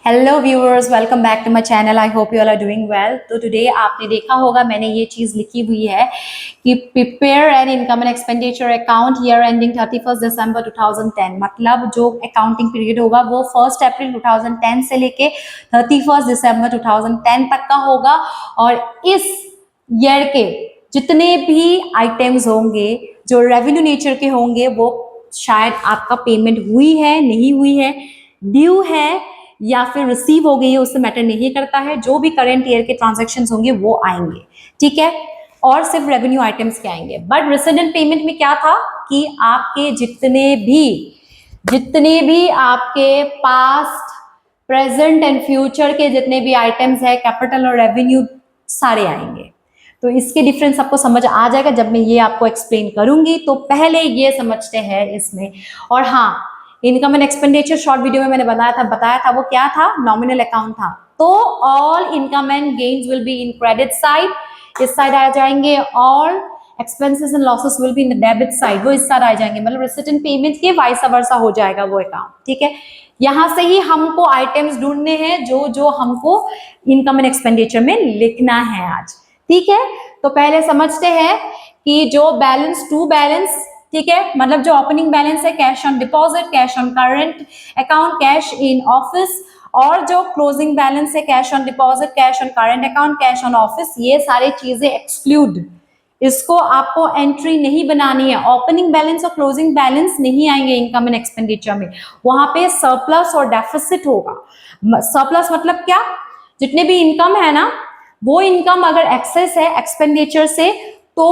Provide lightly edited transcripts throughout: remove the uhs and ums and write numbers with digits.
Hello viewers, welcome back to my channel. I hope you all are doing well. तो today आपने देखा होगा मैंने ये चीज़ लिखी हुई है कि prepare an income and expenditure account year ending 31 दिसंबर 2010। मतलब जो अकाउंटिंग पीरियड होगा वो 1 अप्रैल 2010 से लेके 31 दिसंबर 2010 तक का होगा। और इस ईयर के जितने भी आइटम्स होंगे जो रेवेन्यू नेचर के होंगे वो शायद आपका पेमेंट हुई है, नहीं हुई है, ड्यू है या फिर रिसीव हो गई है, उससे मैटर नहीं करता है। जो भी करंट ईयर के ट्रांजैक्शंस होंगे वो आएंगे, ठीक है। और सिर्फ रेवेन्यू आइटम्स के आएंगे। बट रिसीडेंट पेमेंट में क्या था कि आपके जितने भी आपके पास्ट, प्रेजेंट एंड फ्यूचर के जितने भी आइटम्स है, कैपिटल और रेवेन्यू सारे आएंगे। तो इसके डिफरेंस आपको समझ आ जाएगा जब मैं ये आपको एक्सप्लेन करूंगी। तो पहले ये समझते हैं इसमें। और हाँ, income and expenditure short video में मैंने बताया था वो क्या था, नॉमिनल अकाउंट था। तो all income and gains will be in credit side, इस साइड आ जाएंगे। All expenses and losses will be in the debit side, वो इस साइड आ जाएंगे। मतलब रिसीडेंट पेमेंट के वाइस वर्सा हो जाएगा वो अकाउंट, ठीक है। यहां से ही हमको आइटम्स ढूंढने हैं जो जो हमको इनकम एंड एक्सपेंडिचर में लिखना है आज, ठीक है। तो पहले समझते हैं कि जो बैलेंस टू बैलेंस, ठीक है, मतलब जो ओपनिंग बैलेंस है cash on deposit, cash on current account, cash in office, और जो क्लोजिंग बैलेंस है cash on deposit, cash on current account, cash on office, ये सारी चीजें एक्सक्लूड। इसको आपको एंट्री नहीं बनानी है। ओपनिंग बैलेंस और क्लोजिंग बैलेंस नहीं आएंगे इनकम एंड एक्सपेंडिचर में। वहां पे सरप्लस और डेफिसिट होगा। सरप्लस मतलब क्या, जितने भी इनकम है ना, वो इनकम अगर एक्सेस है एक्सपेंडिचर से तो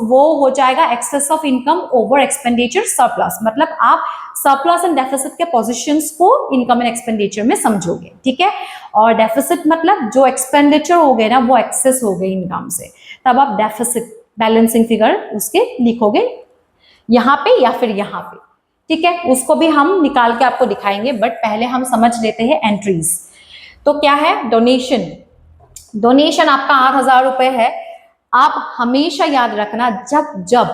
वो हो जाएगा excess of income over expenditure, surplus. मतलब आप सरप्लस एंड डेफिसिट के पोजीशंस को इनकम एंड एक्सपेंडिचर में समझोगे, ठीक है। और डेफिसिट मतलब जो एक्सपेंडिचर हो गए ना वो एक्सेस हो गए इनकम से, तब आप डेफिसिट बैलेंसिंग फिगर उसके लिखोगे यहाँ पे या फिर यहाँ पे, ठीक है। उसको भी हम निकाल के आपको दिखाएंगे, बट पहले हम समझ लेते हैं एंट्रीज। तो क्या है डोनेशन। डोनेशन आपका 8,000 रुपए है। आप हमेशा याद रखना, जब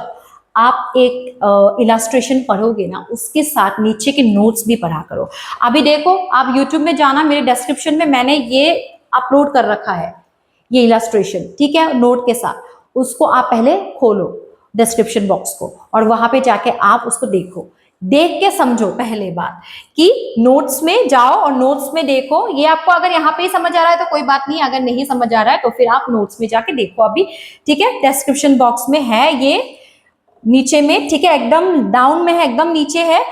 आप एक इलास्ट्रेशन पढ़ोगे ना, उसके साथ नीचे के नोट्स भी पढ़ा करो। अभी देखो, आप यूट्यूब में जाना, मेरे डिस्क्रिप्शन में मैंने ये अपलोड कर रखा है, ये इलास्ट्रेशन, ठीक है, नोट के साथ। उसको आप पहले खोलो डिस्क्रिप्शन बॉक्स को, और वहां पे जाके आप उसको देखो, देख के समझो। पहले बात कि नोट्स में जाओ और नोट्स में देखो। ये आपको अगर यहाँ पे ही समझ आ रहा है तो कोई बात नहीं, अगर नहीं समझ आ रहा है तो फिर आप नोट्स में जाके देखो अभी, ठीक है। डिस्क्रिप्शन बॉक्स में है ये, नीचे में, ठीक है, एकदम डाउन में है, एकदम नीचे है।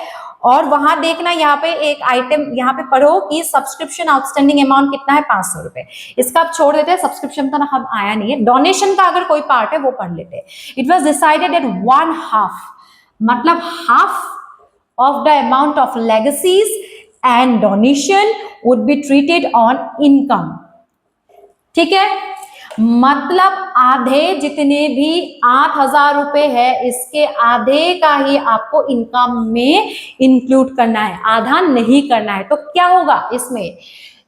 और वहां देखना, यहाँ पे एक आइटम यहाँ पे पढ़ो कि सब्सक्रिप्शन आउटस्टैंडिंग अमाउंट कितना है, 500 रुपए। इसका आप छोड़ देते हैं, सब्सक्रिप्शन का हम आया नहीं है। डोनेशन का अगर कोई पार्ट है वो पढ़ लेते हैं। इट वॉज डिसाइडेड एट 1/2, मतलब half of the amount of legacies and donation would be treated on income, ठीक है। मतलब आधे, जितने भी 8,000 रुपए है, इसके आधे का ही आपको इनकम में इंक्लूड करना है, आधा नहीं करना है। तो क्या होगा इसमें,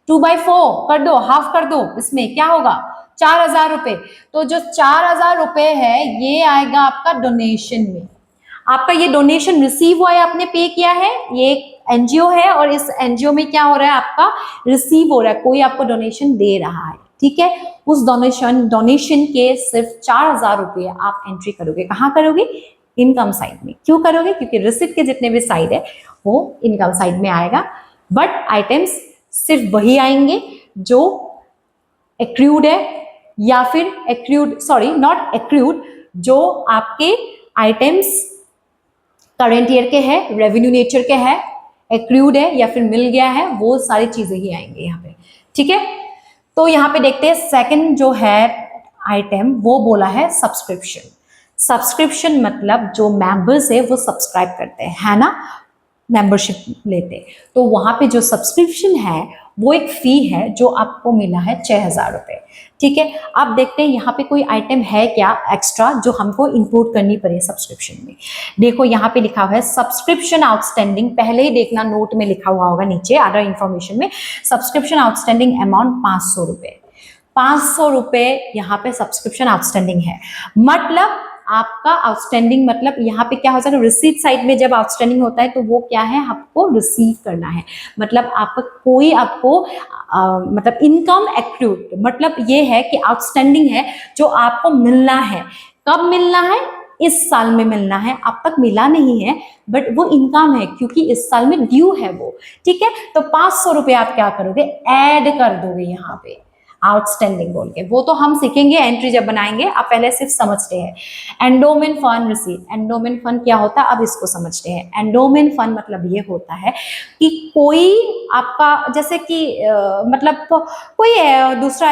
2/4 कर दो, हाफ कर दो। इसमें क्या होगा, 4,000 रुपए। तो जो 4,000 रुपए है ये आएगा आपका डोनेशन में। आपका ये डोनेशन रिसीव हुआ है, आपने पे किया है, ये एक एनजीओ है और इस एनजीओ में क्या हो रहा है, आपका रिसीव हो रहा है, कोई आपको डोनेशन दे रहा है, ठीक है। उस डोनेशन के सिर्फ 4,000 रुपये आप एंट्री करोगे। कहाँ करोगे, इनकम साइड में। क्यों करोगे, क्योंकि रिसिप्ट के जितने भी साइड है वो इनकम साइड में आएगा। बट आइटम्स सिर्फ वही आएंगे जो एक्रूड है, या फिर एक्रूड, सॉरी नॉट एक्रूड, जो आपके आइटम्स करंट ईयर के हैं, रेवेन्यू नेचर के हैं, एक्रूड है या फिर मिल गया है, वो सारी चीजें ही आएंगे यहाँ पे, ठीक है। तो यहाँ पे देखते हैं सेकंड जो है आइटम, वो बोला है सब्सक्रिप्शन। सब्सक्रिप्शन मतलब जो मेंबर्स है वो सब्सक्राइब करते हैं, है ना, मेंबरशिप लेते। तो वहां पे जो सब्सक्रिप्शन है वो एक फी है जो आपको मिला है 6,000 रुपए, ठीक है। अब देखते हैं यहाँ पे कोई आइटम है क्या एक्स्ट्रा जो हमको इंक्लूड करनी पड़े सब्सक्रिप्शन में। देखो यहाँ पे लिखा हुआ है सब्सक्रिप्शन आउटस्टैंडिंग, पहले ही देखना नोट में लिखा हुआ होगा नीचे अदर इंफॉर्मेशन में, सब्सक्रिप्शन आउटस्टैंडिंग अमाउंट 500 रुपए। 500 रुपए यहाँ पे सब्सक्रिप्शन आउटस्टैंडिंग है। मतलब आपका आउटस्टैंडिंग, मतलब यहाँ पे क्या हो जाएगा, रिसीट साइड में जब आउटस्टैंडिंग होता है तो वो क्या है, आपको रिसीव करना है। मतलब आपका कोई आपको मतलब इनकम एक्रूड, मतलब ये है कि आउटस्टैंडिंग है जो आपको मिलना है। कब मिलना है, इस साल में मिलना है, अब तक मिला नहीं है बट वो इनकम है क्योंकि इस साल में ड्यू है वो। ठीक है, तो 500 रुपये आप क्या करोगे, ऐड कर दोगे यहाँ पे आउटस्टैंडिंग बोल के। वो तो हम सीखेंगे एंट्री जब बनाएंगे, आप पहले सिर्फ समझते हैं। Endowment fund receipt, endowment fund क्या होता है अब इसको समझते हैं। एंडोमेंट फंड मतलब ये होता है कि कोई आपका, जैसे कि मतलब कोई दूसरा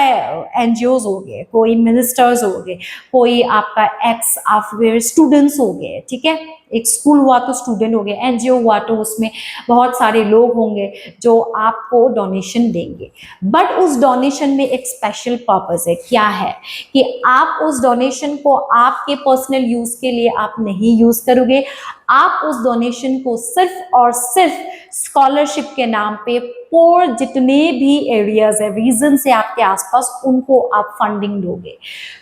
एनजीओज हो गए, कोई मिनिस्टर्स हो गए, कोई आपका एक्स आपके स्टूडेंट्स हो गए। ठीक है, एक स्कूल हुआ तो स्टूडेंट हो गए, एनजीओ हुआ तो उसमें बहुत सारे लोग होंगे जो आपको डोनेशन देंगे। बट उस डोनेशन में एक स्पेशल पर्पस है, क्या है कि आप उस डोनेशन को आपके पर्सनल यूज के लिए आप नहीं यूज करोगे, आप उस डोनेशन को सिर्फ और सिर्फ स्कॉलरशिप के नाम पे फॉर जितने भी एरियाज है, रीजन से आपके आसपास, उनको आप फंडिंग दोगे।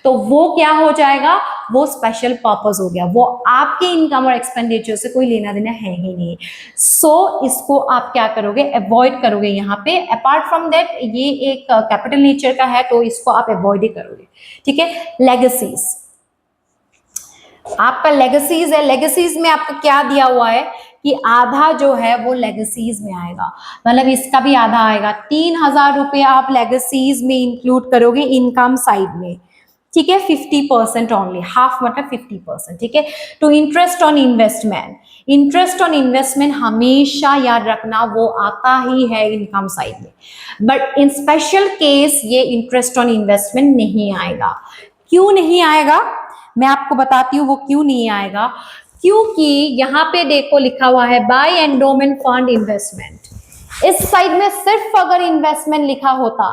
तो वो क्या हो जाएगा, वो स्पेशल पर्पस हो गया, वो आपके इनकम और एक्सपेंडिचर से कोई लेना देना है ही नहीं। सो इसको आप क्या करोगे, अवॉइड करोगे यहाँ पे। अपार्ट फ्रॉम दैट ये एक कैपिटल नेचर का है तो इसको आप अवॉइड ही करोगे। ठीक है, लेगेसीज, आपका लेगेसीज है। लेगेसीज में आपको क्या दिया हुआ है कि आधा जो है वो लेगेसीज में आएगा, मतलब इसका भी आधा आएगा। 3,000 रुपये आप लेगेसीज में इंक्लूड करोगे इनकम साइड में। ठीक है, 50% ओनली, हाफ मतलब 50%। ठीक है, तो interest on investment, interest on investment हमेशा याद रखना वो आता ही है इनकम साइड में, बट इन स्पेशल केस ये इंटरेस्ट ऑन इन्वेस्टमेंट नहीं आएगा। क्यों नहीं आएगा, मैं आपको बताती हूँ वो क्यों नहीं आएगा। क्योंकि यहाँ पे देखो लिखा हुआ है बाय एंडोमेंट फंड इन्वेस्टमेंट। इस साइड में सिर्फ अगर इन्वेस्टमेंट लिखा होता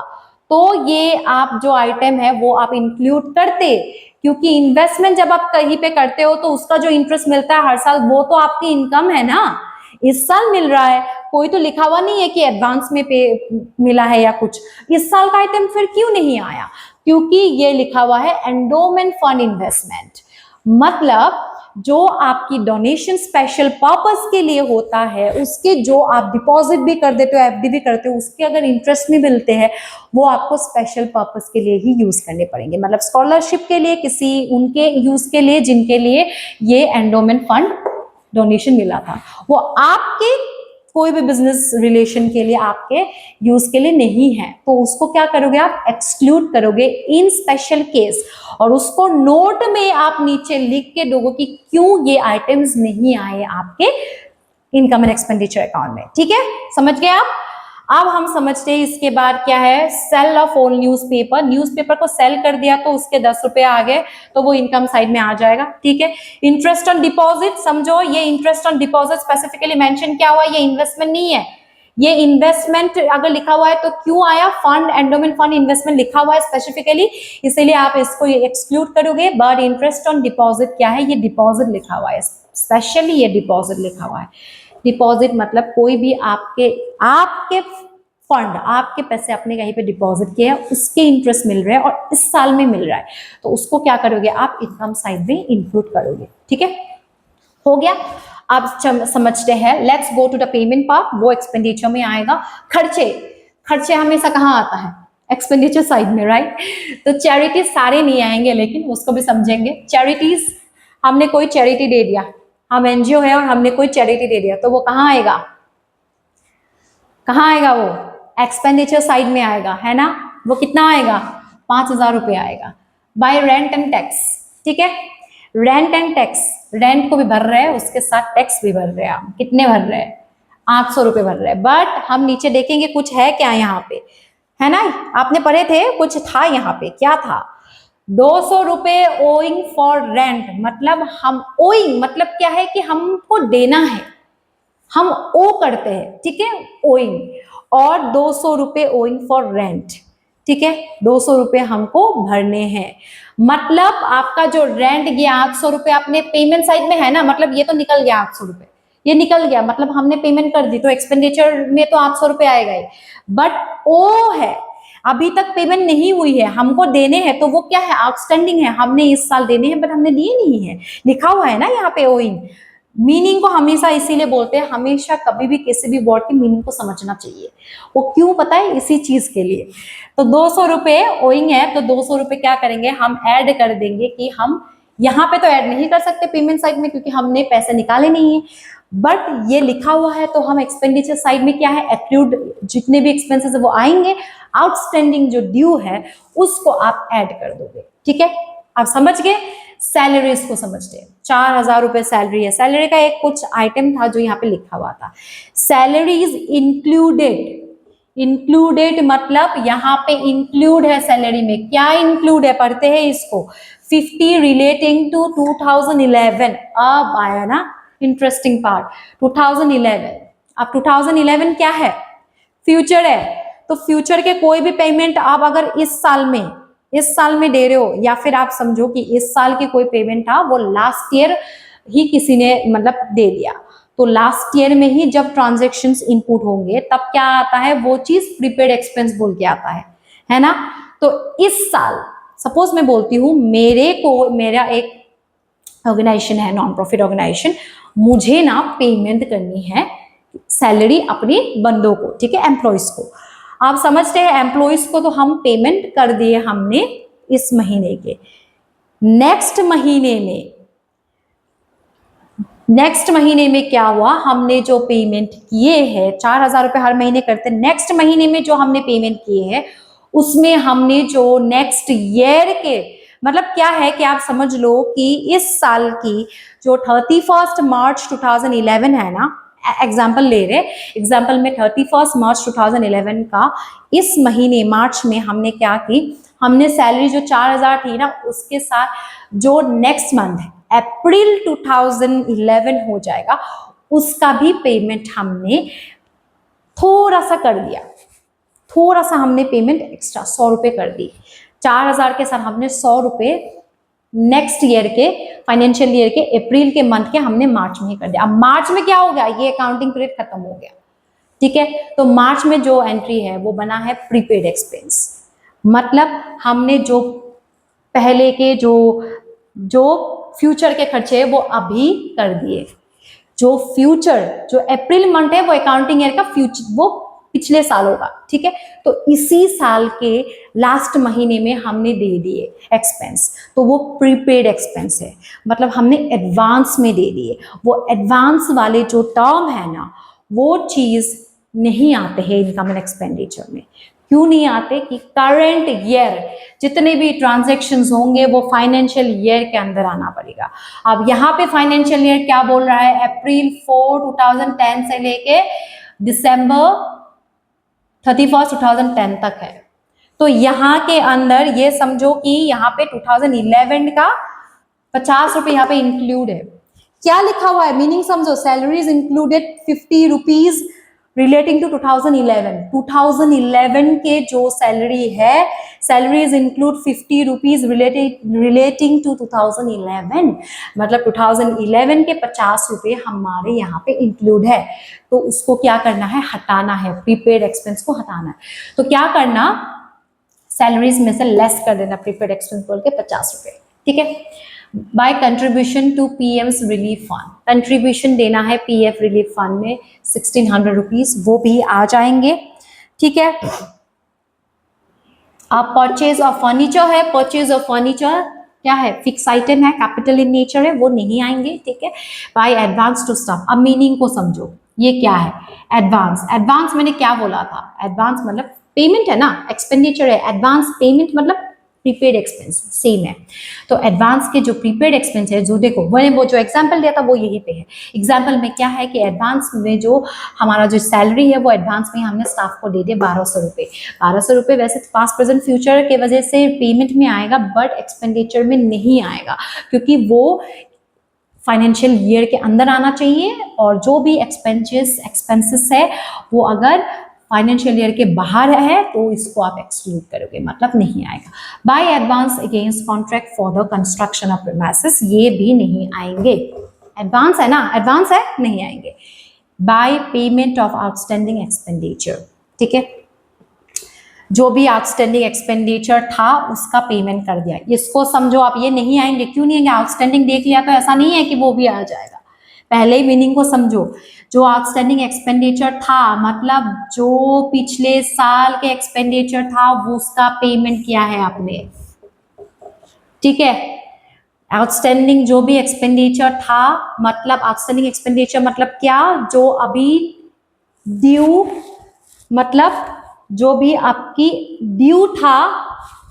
तो ये आप जो आइटम है वो आप इंक्लूड करते, क्योंकि इन्वेस्टमेंट जब आप कहीं पे करते हो तो उसका जो इंटरेस्ट मिलता है हर साल वो तो आपकी इनकम है ना, इस साल मिल रहा है। कोई तो लिखा हुआ नहीं है कि एडवांस में पे मिला है या कुछ। इस साल का आइटम फिर क्यों नहीं आया, क्योंकि ये लिखा हुआ है एंडोमेंट फंड इन्वेस्टमेंट, मतलब जो आपकी डोनेशन स्पेशल पर्पस के लिए होता है उसके जो आप डिपॉजिट भी कर देते हो, एफडी भी करते हो, उसके अगर इंटरेस्ट में मिलते हैं वो आपको स्पेशल पर्पस के लिए ही यूज करने पड़ेंगे, मतलब स्कॉलरशिप के लिए, किसी उनके यूज के लिए जिनके लिए ये एंडोमेंट फंड डोनेशन मिला था, वो आपके कोई भी बिजनेस रिलेशन के लिए, आपके यूज के लिए नहीं है, तो उसको क्या करोगे आप, एक्सक्लूड करोगे इन स्पेशल केस, और उसको नोट में आप नीचे लिख के दोगे कि क्यों ये आइटम्स नहीं आए आपके इनकम एंड एक्सपेंडिचर अकाउंट में। ठीक है, समझ गए आप। अब हम समझते हैं इसके बाद क्या है, sale of all newspaper. Newspaper को सेल कर दिया तो उसके 10 रुपए आ गए तो वो इनकम साइड में आ जाएगा। ठीक है, इंटरेस्ट ऑन डिपॉजिट, समझो ये interest on deposit specifically mention क्या हुआ, ये इन्वेस्टमेंट नहीं है, ये इन्वेस्टमेंट अगर लिखा हुआ है तो क्यों आया, फंड एंडोमेंट फंड इन्वेस्टमेंट लिखा हुआ है स्पेसिफिकली, इसीलिए आप इसको एक्सक्लूड करोगे। बट इंटरेस्ट ऑन डिपॉजिट क्या है, ये डिपॉजिट लिखा हुआ है, स्पेशली ये डिपॉजिट लिखा हुआ है। डिपॉजिट मतलब कोई भी आपके फंड, आपके पैसे आपने कहीं पे डिपॉजिट किए हैं, उसके इंटरेस्ट मिल रहे हैं और इस साल में मिल रहा है, तो उसको क्या करोगे आप, इनकम साइड में इंक्लूड करोगे। ठीक है, हो गया। अब समझते हैं, let's go to the payment part, वो एक्सपेंडिचर में आएगा। खर्चे, खर्चे हमेशा कहाँ आता है, एक्सपेंडिचर साइड में, राइट। तो चैरिटी सारे नहीं आएंगे लेकिन उसको भी समझेंगे। चैरिटीज, हमने कोई चैरिटी दे दिया, हम एनजीओ है और हमने कोई चैरिटी दे दिया, तो वो कहाँ आएगा, कहाँ आएगा, वो एक्सपेंडिचर साइड में आएगा, है ना। वो कितना आएगा, 5,000 रुपये आएगा। बाय रेंट एंड टैक्स, ठीक है, रेंट एंड टैक्स, रेंट को भी भर रहे हैं उसके साथ टैक्स भी भर रहे हैं, हम कितने भर रहे हैं, 800 रुपये भर रहे हैं। बट हम नीचे देखेंगे कुछ है क्या यहाँ पे, है ना, आपने पढ़े थे कुछ था यहाँ पे, क्या था, 200 रुपये ओइंग फॉर रेंट, मतलब हम ओइंग मतलब क्या है कि हमको देना है, हम ओ करते हैं, ठीक है, ओइंग, और 200 रुपये ओइंग फॉर रेंट, ठीक है, 200 रुपये हमको भरने हैं। मतलब आपका जो रेंट गया 800 रुपये, आपने पेमेंट साइड में है ना, मतलब ये तो निकल गया 800 रुपये, ये निकल गया, मतलब हमने पेमेंट कर दी तो एक्सपेंडिचर में तो 800 रुपये आएगा ही, बट ओ है अभी तक पेमेंट नहीं हुई है, हमको देने हैं, तो वो क्या है, आउटस्टैंडिंग है, हमने इस साल देने हैं बट हमने दिए नहीं है, लिखा हुआ है ना यहाँ पे ओइंग। मीनिंग को हमेशा इसीलिए बोलते हैं, हमेशा कभी भी किसी भी वर्ड की मीनिंग को समझना चाहिए। वो क्यों पता है, इसी चीज के लिए। तो 200 रुपए ओइंग है, तो 200 रुपए क्या करेंगे, हम ऐड कर देंगे कि हम यहाँ पे तो ऐड नहीं कर सकते पेमेंट साइड में, क्योंकि हमने पैसे निकाले नहीं है, बट ये लिखा हुआ है, तो हम एक्सपेंडिचर साइड में क्या है, एक्रूड जितने भी एक्सपेंसेस है वो आएंगे, आउटस्टैंडिंग जो ड्यू है उसको आप ऐड कर दोगे। ठीक है, आप समझ गए। सैलरीज को समझते हैं, 4000 रुपए सैलरी है, सैलरी का एक कुछ आइटम था जो यहाँ पे लिखा हुआ था, सैलरीज इंक्लूडेड। इंक्लूडेड मतलब यहाँ पे इंक्लूड है सैलरी में, क्या इंक्लूड है, पढ़ते हैं इसको, 50 रिलेटिंग टू 2011। अब आया ना इंटरेस्टिंग पार्ट, 2011। अब 2011 क्या है, फ्यूचर है, तो फ्यूचर के कोई भी पेमेंट आप अगर इस साल में दे रहे हो, या फिर आप समझो कि इस साल की कोई पेमेंट था वो लास्ट ईयर ही किसी ने मतलब दे दिया, तो लास्ट ईयर में ही जब ट्रांजैक्शंस इनपुट होंगे तब क्या आता है, वो चीज प्रीपेड एक्सपेंस बोल के आता है ना। तो इस साल सपोज मैं बोलती हूँ, मेरा एक ऑर्गेनाइजेशन है, नॉन प्रॉफिट ऑर्गेनाइजेशन, मुझे ना पेमेंट करनी है सैलरी अपने बंदों को, ठीक है, एम्प्लॉइज को। आप समझते हैं, एम्प्लॉइज को तो हम पेमेंट कर दिए हमने इस महीने के, नेक्स्ट महीने में क्या हुआ, हमने जो पेमेंट किए हैं 4000 रुपए हर महीने करते, नेक्स्ट महीने में जो हमने पेमेंट किए हैं उसमें हमने जो नेक्स्ट ईयर के, मतलब क्या है कि आप समझ लो कि इस साल की जो 31 मार्च 2011 है ना, एग्जाम्पल ले रहे, एग्जाम्पल में 31 मार्च 2011 का इस महीने मार्च में हमने क्या की, हमने सैलरी जो 4000 थी ना, उसके साथ जो नेक्स्ट मंथ है अप्रैल 2011 हो जाएगा, उसका भी पेमेंट हमने थोड़ा सा कर दिया, थोड़ा सा हमने पेमेंट एक्स्ट्रा 100 रुपए कर दी। 4000 के साथ हमने 100 रुपए नेक्स्ट ईयर के फाइनेंशियल ईयर के अप्रैल के मंथ के हमने मार्च में ही कर दिया। अब मार्च में क्या हो गया, ये अकाउंटिंग पीरियड खत्म हो गया, ठीक है। तो मार्च में जो एंट्री है वो बना है प्रीपेड एक्सपेंस, मतलब हमने जो पहले के जो फ्यूचर के खर्चे वो अभी कर दिए, जो फ्यूचर जो अप्रैल मंथ है वो अकाउंटिंग ईयर का फ्यूचर वो पिछले साल होगा, ठीक है। तो इसी साल के लास्ट महीने में हमने दे दिए एक्सपेंस, तो वो प्रीपेड एक्सपेंस है, मतलब हमने एडवांस में दे दिए। वो एडवांस वाले जो टर्म है ना, वो चीज नहीं आते हैं इनकम एंड एक्सपेंडिचर में। क्यों नहीं आते कि करंट ईयर जितने भी ट्रांजैक्शंस होंगे वो फाइनेंशियल ईयर के अंदर आना पड़ेगा। अब यहाँ पे फाइनेंशियल ईयर क्या बोल रहा है, अप्रैल 4 2010 से लेके दिसंबर 31 2010 तक है। तो यहाँ के अंदर ये समझो कि यहाँ पे 2011 का 50 रुपए यहाँ पे इंक्लूड है। क्या लिखा हुआ है, मीनिंग समझो, salaries included 50 rupees relating to 2011 के जो सैलरी है, salaries include 50 rupees relating to 2011, मतलब 2011 के 50 रुपए हमारे यहाँ पे इंक्लूड है। तो उसको क्या करना है, हटाना है, प्रीपेड एक्सपेंस को हटाना है। तो क्या करना, सैलरीज में से लेस कर देना प्रीपेड एक्सपेंस बोल के 50 रुपए, ठीक है। By contribution to PM's relief fund, contribution देना है पीएफ रिलीफ फंड में 1600 रुपीज, वो भी आ जाएंगे, ठीक है। आप परचेज ऑफ फर्नीचर है, परचेज ऑफ फर्नीचर क्या है, फिक्स आइटम है, कैपिटल इन नेचर है, वो नहीं आएंगे, ठीक है। बाय एडवांस टू स्टाफ, अब मीनिंग को समझो, ये क्या है एडवांस, एडवांस मैंने क्या बोला था, एडवांस मतलब पेमेंट है ना, एक्सपेंडिचर है, एडवांस पेमेंट मतलब प्रीपेड एक्सपेंस सेम है। तो एडवांस के जो प्रीपेड एक्सपेंस है, जो देखो मैंने वो जो एग्जांपल दिया था वो यही पे है। एग्जांपल में क्या है कि एडवांस में जो हमारा जो सैलरी है वो एडवांस में हमने स्टाफ को दे दिए 1200 रुपये। 1200 रुपये वैसे पास्ट प्रेजेंट फ्यूचर के वजह से पेमेंट में आएगा, बट एक्सपेंडिचर में नहीं आएगा, क्योंकि वो फाइनेंशियल ईयर के अंदर आना चाहिए, और जो भी एक्सपेंसेस है वो अगर फाइनेंशियल ईयर के बाहर है तो इसको आप एक्सक्लूड करोगे, मतलब नहीं आएगा। By advance against contract for the construction of premises, ये भी नहीं आएंगे, एडवांस है ना, एडवांस है, नहीं आएंगे। By payment of outstanding expenditure, ठीक है। जो भी आउटस्टैंडिंग एक्सपेंडिचर था उसका पेमेंट कर दिया। इसको समझो आप, ये नहीं आएंगे, क्यों नहीं आएंगे? आउटस्टैंडिंग देख लिया तो ऐसा नहीं है कि वो भी आ जाएगा। पहले ही मीनिंग को समझो। जो आउटस्टैंडिंग एक्सपेंडिचर था मतलब जो पिछले साल के एक्सपेंडिचर था वो उसका पेमेंट किया है आपने, ठीक है। आउटस्टैंडिंग जो भी एक्सपेंडिचर था मतलब आउटस्टैंडिंग एक्सपेंडिचर मतलब क्या? जो अभी ड्यू, मतलब जो भी आपकी ड्यू था,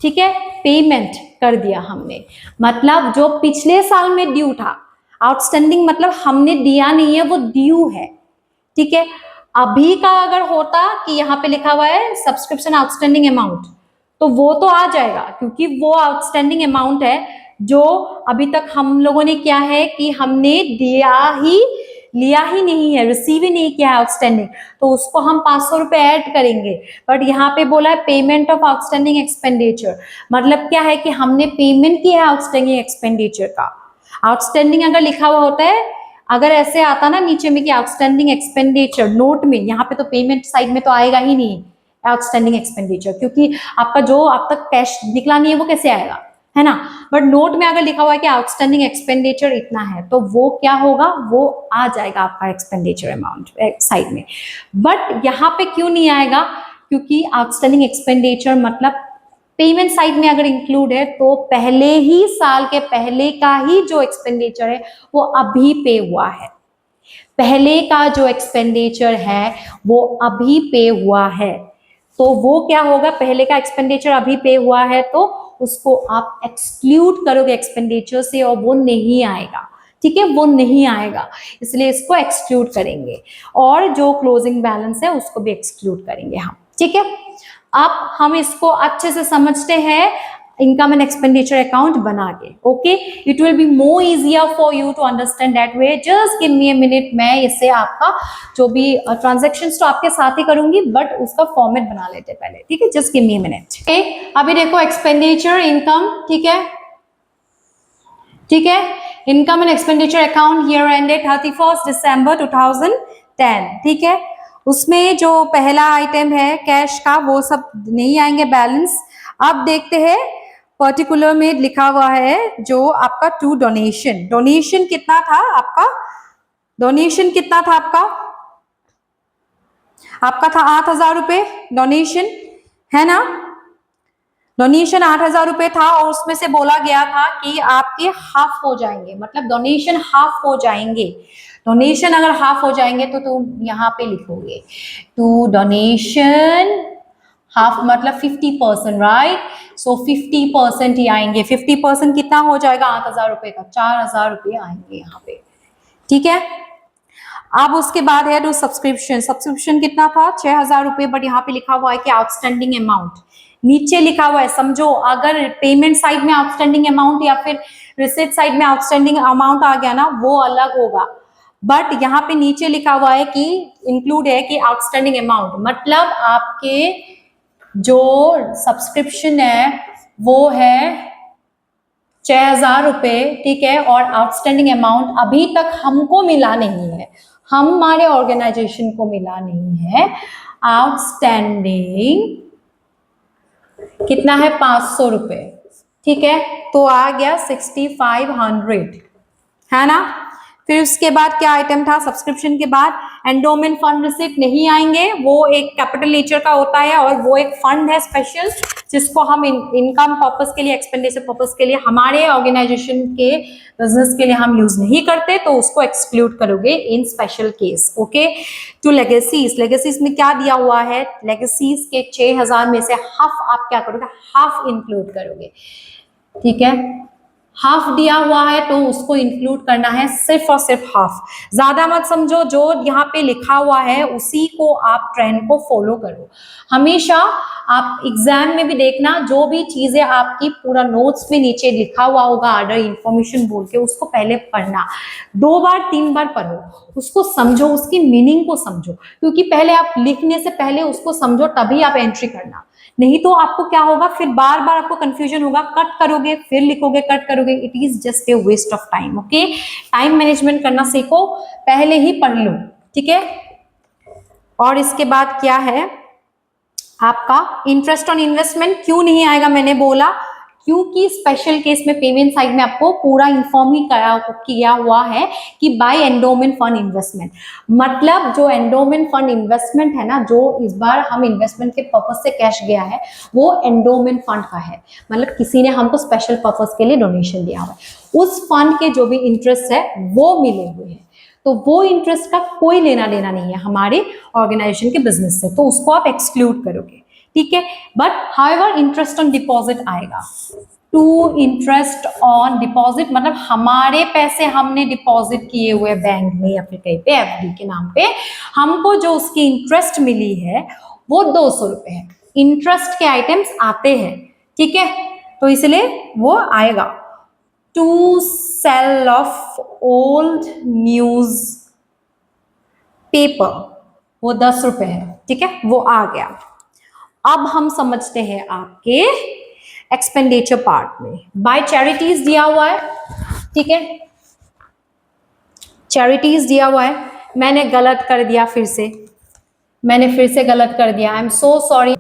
ठीक है, पेमेंट कर दिया हमने, मतलब जो पिछले साल में ड्यू था। आउटस्टैंडिंग मतलब हमने दिया नहीं है, वो ड्यू है, ठीक है। अभी का अगर होता कि यहाँ पे लिखा हुआ है सब्सक्रिप्शन आउटस्टैंडिंग अमाउंट, तो वो तो आ जाएगा क्योंकि वो आउटस्टैंडिंग अमाउंट है जो अभी तक हम लोगों ने क्या है कि हमने लिया ही नहीं है, रिसीव ही नहीं किया है आउटस्टैंडिंग, तो उसको हम 500 रुपए ऐड करेंगे। बट यहाँ पे बोला है पेमेंट ऑफ आउटस्टैंडिंग एक्सपेंडिचर, मतलब क्या है कि हमने पेमेंट किया है आउटस्टैंडिंग एक्सपेंडिचर का। आउटस्टैंडिंग अगर लिखा हुआ होता है, अगर ऐसे आता ना नीचे में कि आउटस्टैंडिंग एक्सपेंडिचर नोट में, यहाँ पे तो पेमेंट साइड में तो आएगा ही नहीं आउटस्टैंडिंग एक्सपेंडिचर, क्योंकि आपका जो अब तक कैश निकला नहीं है वो कैसे आएगा, है ना। बट नोट में अगर लिखा हुआ है कि आउटस्टैंडिंग एक्सपेंडिचर इतना है तो वो क्या होगा, वो आ जाएगा आपका एक्सपेंडिचर अमाउंट साइड में। बट यहाँ पे क्यों नहीं आएगा? क्योंकि आउटस्टैंडिंग एक्सपेंडिचर मतलब पेमेंट साइड में अगर इंक्लूड है तो पहले ही साल के पहले का ही जो एक्सपेंडिचर है वो अभी पे हुआ है, पहले का जो एक्सपेंडिचर है वो अभी पे हुआ है। तो वो क्या होगा, पहले का एक्सपेंडिचर अभी पे हुआ है तो उसको आप एक्सक्लूड करोगे एक्सपेंडिचर से और वो नहीं आएगा, ठीक है, वो नहीं आएगा, इसलिए इसको एक्सक्लूड करेंगे। और जो क्लोजिंग बैलेंस है उसको भी एक्सक्लूड करेंगे हम, ठीक है। अब हम इसको अच्छे से समझते हैं इनकम एंड एक्सपेंडिचर अकाउंट बना के, okay. It will be more easier for you to understand that way. Just give me a minute, मैं इससे आपका जो भी ट्रांजैक्शंस तो आपके साथ ही करूंगी बट उसका फॉर्मेट बना लेते पहले, ठीक है। Just give me a minute, okay. अभी देखो एक्सपेंडिचर इनकम, ठीक है, ठीक है। Income and expenditure account year ended 31 दिसंबर 2010, ठीक है। उसमें जो पहला आइटम है कैश का वो सब नहीं आएंगे बैलेंस। अब देखते हैं पर्टिकुलर में लिखा हुआ है जो आपका टू डोनेशन। डोनेशन कितना था आपका? डोनेशन कितना था आपका? आपका था 8,000 रुपए डोनेशन, है ना। डोनेशन 8,000 रुपए था और उसमें से बोला गया था कि आपके हाफ हो जाएंगे, मतलब डोनेशन हाफ हो जाएंगे। डोनेशन अगर हाफ हो जाएंगे तो तुम यहाँ पे लिखोगे टू डोनेशन हाफ मतलब 50%, राइट। सो 50% ही आएंगे। 50% कितना हो जाएगा 8,000 रुपए का? 4,000 रुपये आएंगे यहाँ पे, ठीक है। अब उसके बाद है टू सब्सक्रिप्शन। सब्सक्रिप्शन कितना था? 6,000 रुपये, बट यहाँ पे लिखा हुआ है कि आउटस्टैंडिंग अमाउंट नीचे लिखा हुआ है। समझो अगर पेमेंट साइड में आउटस्टैंडिंग अमाउंट या फिर रिसीट साइड में आउटस्टैंडिंग अमाउंट आ गया ना वो अलग होगा, बट यहाँ पे नीचे लिखा हुआ है कि इंक्लूड है कि आउटस्टैंडिंग अमाउंट, मतलब आपके जो सब्सक्रिप्शन है वो है 6,000 रुपये, ठीक है, और आउटस्टैंडिंग अमाउंट अभी तक हमको मिला नहीं है, हमारे ऑर्गेनाइजेशन को मिला नहीं है। आउटस्टैंडिंग कितना है? 500 रुपये, ठीक है, तो आ गया 6,500, है ना। फिर उसके बाद क्या आइटम था सब्सक्रिप्शन के बाद? एंडोमेंट फंड रिसिप्ट नहीं आएंगे, वो एक कैपिटल नेचर का होता है और वो एक फंड है स्पेशल जिसको हम इनकम पर्पस के लिए, एक्सपेंडिचर पर्पस के लिए, हमारे ऑर्गेनाइजेशन के बिजनेस के लिए हम यूज नहीं करते, तो उसको एक्सक्लूड करोगे in special case, okay. Two legacies. Legacies में क्या दिया हुआ है? लेगेसीज के 6,000 में से हाफ आप क्या करोगे? हाफ इंक्लूड करोगे, ठीक है। हाफ दिया हुआ है तो उसको इंक्लूड करना है, सिर्फ और सिर्फ हाफ। ज्यादा मत समझो, जो यहाँ पे लिखा हुआ है उसी को आप ट्रेंड को फॉलो करो। हमेशा आप एग्जाम में भी देखना, जो भी चीजें आपकी पूरा नोट्स में नीचे लिखा हुआ होगा अदर इंफॉर्मेशन बोल के, उसको पहले पढ़ना, 2 बार 3 बार पढ़ो, उसको समझो, उसकी मीनिंग को समझो, क्योंकि पहले आप लिखने से पहले उसको समझो तभी आप एंट्री करना, नहीं तो आपको क्या होगा फिर बार बार आपको कंफ्यूजन होगा, कट करोगे फिर लिखोगे, कट करोगे, it is just a waste of time, okay. Time management करना सीखो, पहले ही पढ़ लो, ठीक है। और इसके बाद क्या है, आपका इंटरेस्ट ऑन इन्वेस्टमेंट क्यों नहीं आएगा, मैंने बोला क्योंकि स्पेशल केस में पेमेंट साइड में आपको पूरा इन्फॉर्म ही किया हुआ है कि बाय एंडोमेंट फंड इन्वेस्टमेंट, मतलब जो एंडोमेंट फंड इन्वेस्टमेंट है ना, जो इस बार हम इन्वेस्टमेंट के पर्पज से कैश गया है वो एंडोमेंट फंड का है, मतलब किसी ने हमको स्पेशल पर्पज के लिए डोनेशन दिया हुआ है, उस फंड के जो भी इंटरेस्ट है वो मिले हुए हैं, तो वो इंटरेस्ट का कोई लेना देना नहीं है हमारे ऑर्गेनाइजेशन के बिजनेस से, तो उसको आप एक्सक्लूड करोगे, ठीक है। But however interest on deposit आएगा, टू इंटरेस्ट ऑन डिपॉजिट मतलब हमारे पैसे हमने डिपॉजिट किए हुए बैंक में या फिर कहीं पे एफडी के नाम पे, हमको जो उसकी इंटरेस्ट मिली है वो 200 रुपए है, इंटरेस्ट के आइटम्स आते हैं, ठीक है, तो इसलिए वो आएगा। To sale of old news paper वो 10 रुपए है, ठीक है, वो आ गया। अब हम समझते हैं आपके एक्सपेंडिचर पार्ट में, बाय चैरिटीज दिया हुआ है, ठीक है, चैरिटीज दिया हुआ है, मैंने गलत कर दिया, फिर से गलत कर दिया, आई एम सो सॉरी,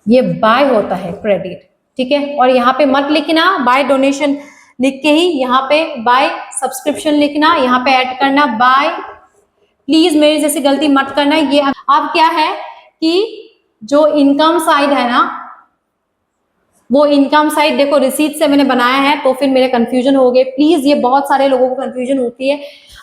ये बाय होता है क्रेडिट, ठीक है, और यहाँ पे मत लिखना बाय डोनेशन लिख के ही, यहाँ पे बाय सब्सक्रिप्शन लिखना, यहाँ पे ऐड करना बाय, प्लीज मेरी जैसी गलती मत करना। ये अब क्या है कि जो इनकम साइड है ना, वो इनकम साइड देखो रिसीट से मैंने बनाया है, तो फिर मेरे कंफ्यूजन हो गए, प्लीज ये बहुत सारे लोगों को कंफ्यूजन होती है,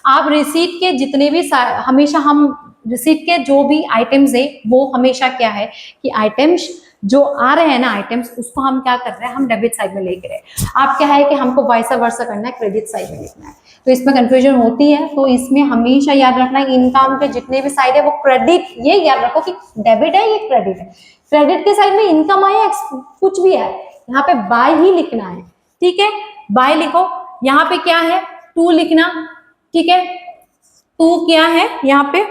आप रिसीट के जितने भी हमेशा हम रिसीट के जो भी आइटम्स है वो हमेशा क्या है कि आइटम्स जो आ रहे हैं ना आइटम्स, उसको हम क्या कर रहे हैं, हम डेबिट साइड में लेके रहे, आप क्या है कि हमको वाइसा वर्सा करना है, क्रेडिट साइड में लिखना है, तो इसमें कंफ्यूजन होती है, तो इसमें हमेशा याद रखना है इनकम के जितने भी साइड है वो क्रेडिट, ये याद रखो कि डेबिट है ये क्रेडिट है, क्रेडिट के साइड में इनकम आया कुछ भी है, यहाँ पे बाय ही लिखना है, ठीक है, बाय लिखो, यहाँ पे क्या है टू लिखना, ठीक है, टू क्या है यहाँ पे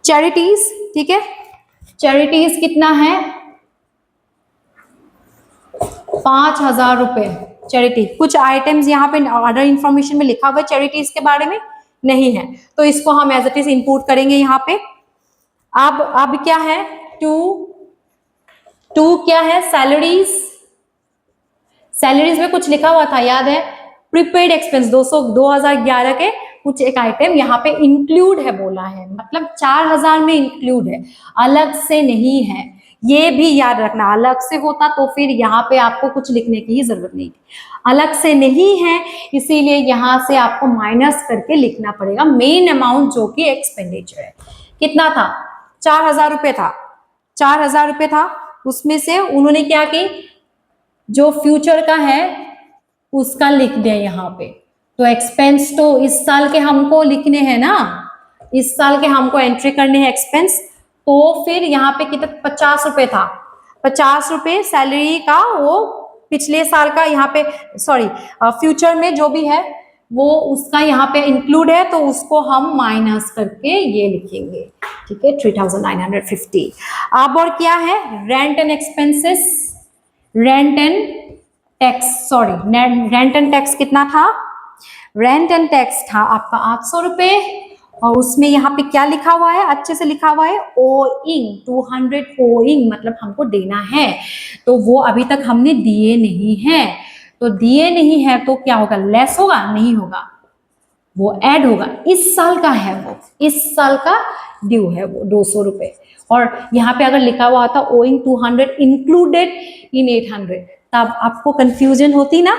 चैरिटीज, ठीक है, चैरिटीज कितना है 5,000 रुपए चैरिटी, कुछ आइटम्स यहाँ पे ऑर्डर इंफॉर्मेशन में लिखा हुआ है चैरिटीज के बारे में नहीं है, तो इसको हम एज इट इज इंपोर्ट करेंगे यहाँ पे। अब क्या है टू क्या है सैलरीज, सैलरीज में कुछ लिखा हुआ था याद है, प्रीपेड एक्सपेंस 2011 के कुछ एक आइटम यहाँ पे इंक्लूड है बोला है, मतलब 4,000 में इंक्लूड है, अलग से नहीं है, ये भी याद रखना, अलग से होता तो फिर यहाँ पे आपको कुछ लिखने की ही जरूरत नहीं थी, अलग से नहीं है, इसीलिए यहाँ से आपको माइनस करके लिखना पड़ेगा मेन अमाउंट जो कि एक्सपेंडिचर है, कितना था 4,000 रुपए था, 4,000 रुपए था, उसमें से उन्होंने क्या की जो फ्यूचर का है उसका लिख दिया यहाँ पे, तो एक्सपेंस तो इस साल के हमको लिखने हैं ना, इस साल के हमको एंट्री करने हैं एक्सपेंस, तो फिर यहाँ पे कितना 50 रुपए था, 50 रुपए सैलरी का वो पिछले साल का यहाँ पे सॉरी फ्यूचर में जो भी है वो उसका यहाँ पे इंक्लूड है, तो उसको हम माइनस करके ये लिखेंगे, ठीक है 3,950। अब और क्या है rent and expenses, rent and tax, sorry rent and tax कितना था, रेंट एंड टैक्स था आपका 800 रुपए, और उसमें यहाँ पे क्या लिखा हुआ है, अच्छे से लिखा हुआ है ओइंग 200 ओइंग, मतलब हमको देना है, तो वो अभी तक हमने दिए नहीं है, तो दिए नहीं है तो क्या होगा, लेस होगा नहीं होगा, वो ऐड होगा, इस साल का है वो, इस साल का ड्यू है वो 200 रुपए, और यहाँ पे अगर लिखा हुआ था ओइंग 200 इंक्लूडेड इन 800, तब आपको कंफ्यूजन होती ना,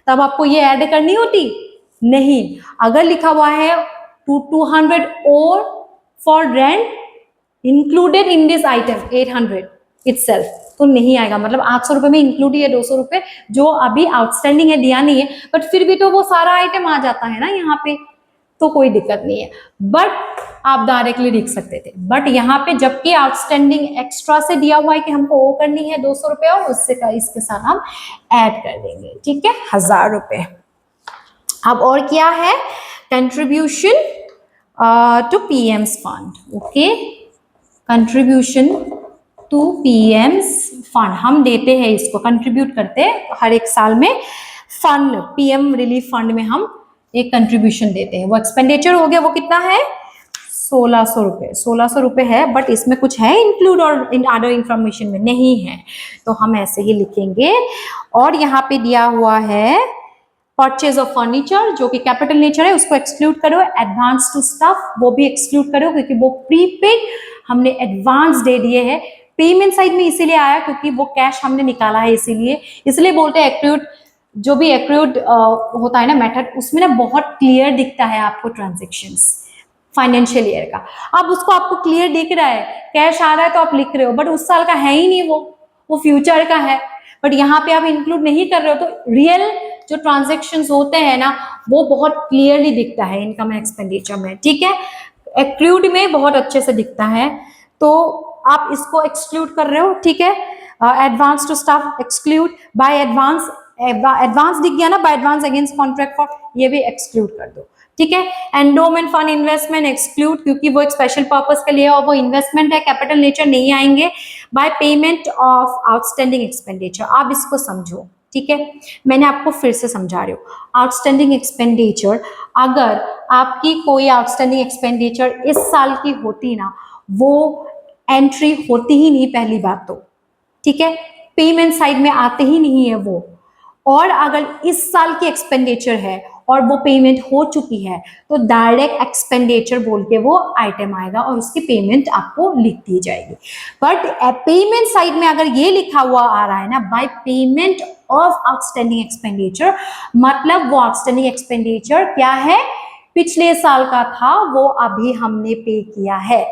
तब आपको ये ऐड करनी होती नहीं, अगर लिखा हुआ है 200 और for rent included in this item 800 itself, तो नहीं आएगा, मतलब 800 रुपए में इंक्लूड है 200 रुपए जो अभी आउटस्टैंडिंग है, दिया नहीं है, बट फिर भी तो वो सारा आइटम आ जाता है ना यहाँ पे, तो कोई दिक्कत नहीं है, बट आप डायरेक्टली लिख सकते थे, बट यहाँ पे जबकि आउटस्टैंडिंग एक्स्ट्रा से दिया हुआ है कि हमको वो करनी है 200 रुपए, और उससे इसके साथ हम ऐड कर देंगे, ठीक है 1,000 रुपए। अब और क्या है contribution to PM's fund, okay contribution to PM's fund, हम देते हैं इसको, कंट्रीब्यूट करते हैं हर एक साल में फंड, पीएम रिलीफ फंड में हम एक कंट्रीब्यूशन देते हैं, वो एक्सपेंडिचर हो गया, वो कितना है ₹1600, 1600 है, बट इसमें कुछ है इंक्लूड और इन अदर इंफॉर्मेशन में नहीं है, तो हम ऐसे ही लिखेंगे। और यहाँ पे दिया हुआ है परचेज ऑफ फर्नीचर, जो कि कैपिटल नेचर है, उसको एक्सक्लूड करो। एडवांस टू स्टफ, वो भी एक्सक्लूड करो, क्योंकि वो प्रीपेड हमने एडवांस दे दिए हैं। पेमेंट साइड में इसीलिए आया क्योंकि वो कैश हमने निकाला है, इसलिए बोलते हैं एक्रूड। जो भी एक्रूड होता है ना मेथड, उसमें ना बहुत क्लियर दिखता है आपको ट्रांजेक्शन्स फाइनेंशियल ईयर का। अब उसको आपको क्लियर दिख रहा है, कैश आ रहा है तो आप लिख रहे हो, बट उस साल का है ही नहीं, वो फ्यूचर का है। बट यहाँ पे आप इंक्लूड नहीं कर रहे हो, तो रियल जो ट्रांजेक्शन्स होते हैं ना, वो बहुत क्लियरली दिखता है इनकम एंड एक्सपेंडिचर में, ठीक है। एक्रूड में बहुत अच्छे से दिखता है, तो आप इसको एक्सक्लूड कर रहे हो, ठीक है। Advance to staff exclude, by advance, advance दिख गया ना, by advance against contract for, ये भी एक्सक्लूड कर दो, ठीक है। एंडोमेंट फंड इन्वेस्टमेंट एक्सक्लूड, क्योंकि वो एक स्पेशल पर्पस के लिए और वो इन्वेस्टमेंट है, कैपिटल नेचर नहीं आएंगे। By payment of outstanding expenditure, आप इसको समझो, ठीक है। मैंने आपको फिर से समझा रही हूँ, आउटस्टैंडिंग एक्सपेंडिचर, अगर आपकी कोई आउटस्टैंडिंग एक्सपेंडिचर इस साल की होती ना, वो एंट्री होती ही नहीं पहली बात तो, ठीक है। पेमेंट साइड में आते ही नहीं है वो। और अगर इस साल की एक्सपेंडिचर है और वो पेमेंट हो चुकी है, तो डायरेक्ट एक्सपेंडिचर बोल के वो आइटम आएगा और उसकी पेमेंट आपको लिख दी जाएगी। बट पेमेंट साइड में अगर ये लिखा हुआ आ रहा है ना, by payment of outstanding expenditure, मतलब वो आउटस्टैंडिंग एक्सपेंडिचर क्या है, पिछले साल का था, वो अभी हमने पे किया है,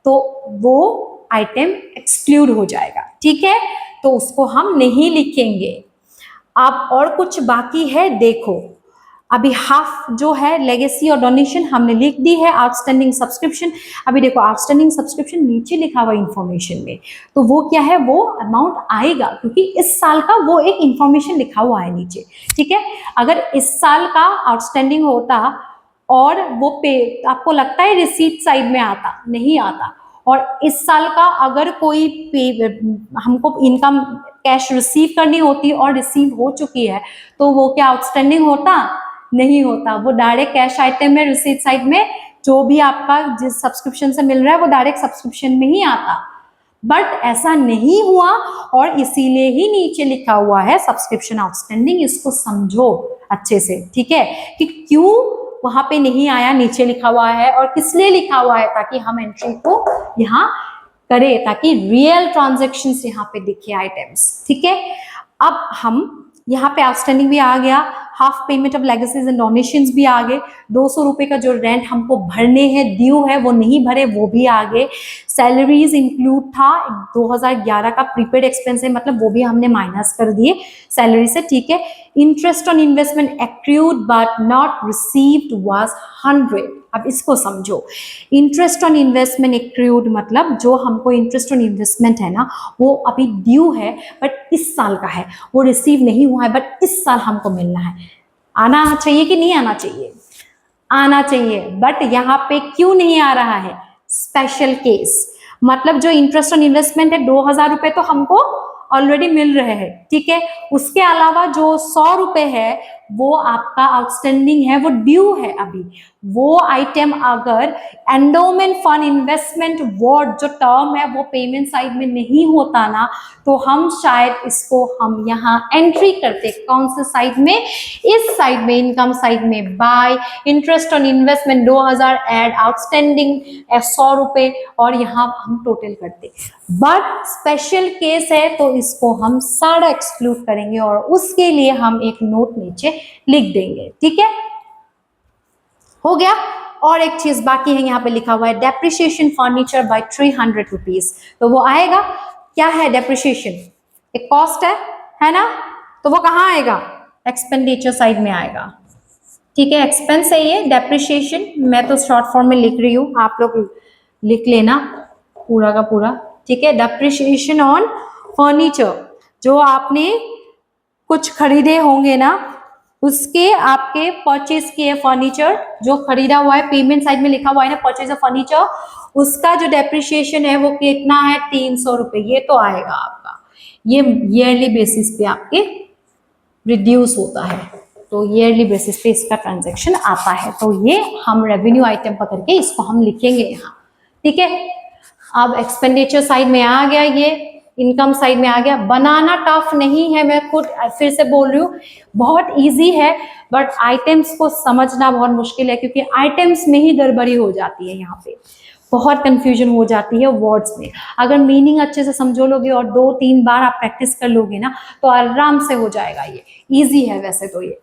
तो वो आइटम एक्सक्लूड हो जाएगा, ठीक है। तो उसको हम नहीं लिखेंगे। अब और कुछ बाकी है, देखो, अभी हाफ जो है लेगेसी और डोनेशन हमने लिख दी है। आउटस्टैंडिंग सब्सक्रिप्शन, अभी देखो आउटस्टैंडिंग सब्सक्रिप्शन नीचे लिखा हुआ इंफॉर्मेशन में, तो वो क्या है, वो अमाउंट आएगा, क्योंकि इस साल का वो एक इंफॉर्मेशन लिखा हुआ है नीचे, ठीक है। अगर इस साल का आउटस्टैंडिंग होता और वो पे, आपको लगता है रिसीट साइड में आता, नहीं आता। और इस साल का अगर कोई पे, हमको इनकम कैश रिसीव करनी होती और रिसीव हो चुकी है, तो वो क्या आउटस्टैंडिंग होता, नहीं होता। वो डायरेक्ट कैश आइटम में, रिसीट साइड में जो भी आपका जिस सब्सक्रिप्शन से मिल रहा है, वो डायरेक्ट सब्सक्रिप्शन में ही आता। बट ऐसा नहीं हुआ, और इसीलिए ही नीचे लिखा हुआ है सब्सक्रिप्शन आउटस्टैंडिंग। इसको समझो अच्छे से, ठीक है, कि क्यों वहां पे नहीं आया, नीचे लिखा हुआ है, और किस लिए लिखा हुआ है, ताकि हम एंट्री को यहाँ करें, ताकि रियल ट्रांजेक्शन्स यहाँ पे दिखे आइटम्स, ठीक है। अब हम यहाँ पे आउटस्टैंडिंग भी आ गया, half payment of legacies and donations भी आ गए, 200 रुपए का जो रेंट हमको भरने हैं, ड्यू है, वो नहीं भरे, वो भी आ गए। सैलरीज इंक्लूड था, 2011 का प्रीपेड एक्सपेंस है, मतलब वो भी हमने माइनस कर दिए सैलरी से, ठीक है। Interest on investment accrued but not received was 100। अब इसको समझो, इंटरेस्ट ऑन इन्वेस्टमेंट एक्रूड मतलब जो हमको इंटरेस्ट ऑन इन्वेस्टमेंट है ना, वो अभी ड्यू है, बट इस साल का है, वो रिसीव नहीं हुआ है, बट इस साल हमको मिलना है। आना चाहिए कि नहीं आना चाहिए, आना चाहिए, बट यहाँ पे क्यों नहीं आ रहा है, स्पेशल केस, मतलब जो इंटरेस्ट ऑन इन्वेस्टमेंट है 2000 रुपए तो हमको ऑलरेडी मिल रहे हैं, ठीक है। उसके अलावा जो 100 रुपए है, वो आपका आउटस्टैंडिंग है, वो ड्यू है अभी। वो आइटम अगर एंडोमेंट फंड इन्वेस्टमेंट वार्ड जो टर्म है, वो पेमेंट साइड में नहीं होता ना, तो हम शायद इसको हम यहाँ एंट्री करते, कौन से साइड में, इस साइड में, इनकम साइड में, by interest on investment 2000 add outstanding 100 रुपए, और यहाँ हम टोटल करते। बट स्पेशल केस है, तो इसको हम सारा एक्सक्लूड करेंगे, और उसके लिए हम एक नोट नीचे लिख देंगे, ठीक है, हो गया। और एक चीज बाकी है, यहाँ पे लिखा हुआ है डेप्रिसिएशन फर्नीचर बाय 300 रुपीज, तो वो आएगा, क्या है डेप्रिसिएशन, एक कॉस्ट है ना, तो वो कहाँ आएगा, एक्सपेंडिचर साइड में आएगा, ठीक है। एक्सपेंस है ये, डेप्रिसिएशन मैं तो शॉर्ट फॉर्म में लिख रही हूँ, आप लोग लिख लेना पूरा का पूरा, ठीक है। डेप्रिसिएशन ऑन फर्नीचर, जो आपने कुछ खरीदे होंगे ना, उसके आपके परचेज किए फर्नीचर जो खरीदा हुआ है, पेमेंट साइड में लिखा हुआ है ना परचेज ऑफ फर्नीचर, उसका जो डेप्रिसिएशन है वो कितना है, 300 रुपए, ये तो आएगा आपका, ये ईयरली बेसिस पे आपके रिड्यूस होता है, तो ईयरली बेसिस पे इसका ट्रांजैक्शन आता है। तो ये हम रेवेन्यू आइटम पकड़ के इसको हम लिखेंगे यहाँ, ठीक है। अब एक्सपेंडिचर साइड में आ गया, ये इनकम साइड में आ गया। बनाना टफ नहीं है, मैं खुद फिर से बोल रही हूँ, बहुत इजी है, बट आइटम्स को समझना बहुत मुश्किल है, क्योंकि आइटम्स में ही गड़बड़ी हो जाती है, यहाँ पे बहुत कंफ्यूजन हो जाती है वर्ड्स में। अगर मीनिंग अच्छे से समझो लोगे और 2-3 बार आप प्रैक्टिस कर लोगे ना, तो आराम से हो जाएगा। ये इजी है वैसे तो, ये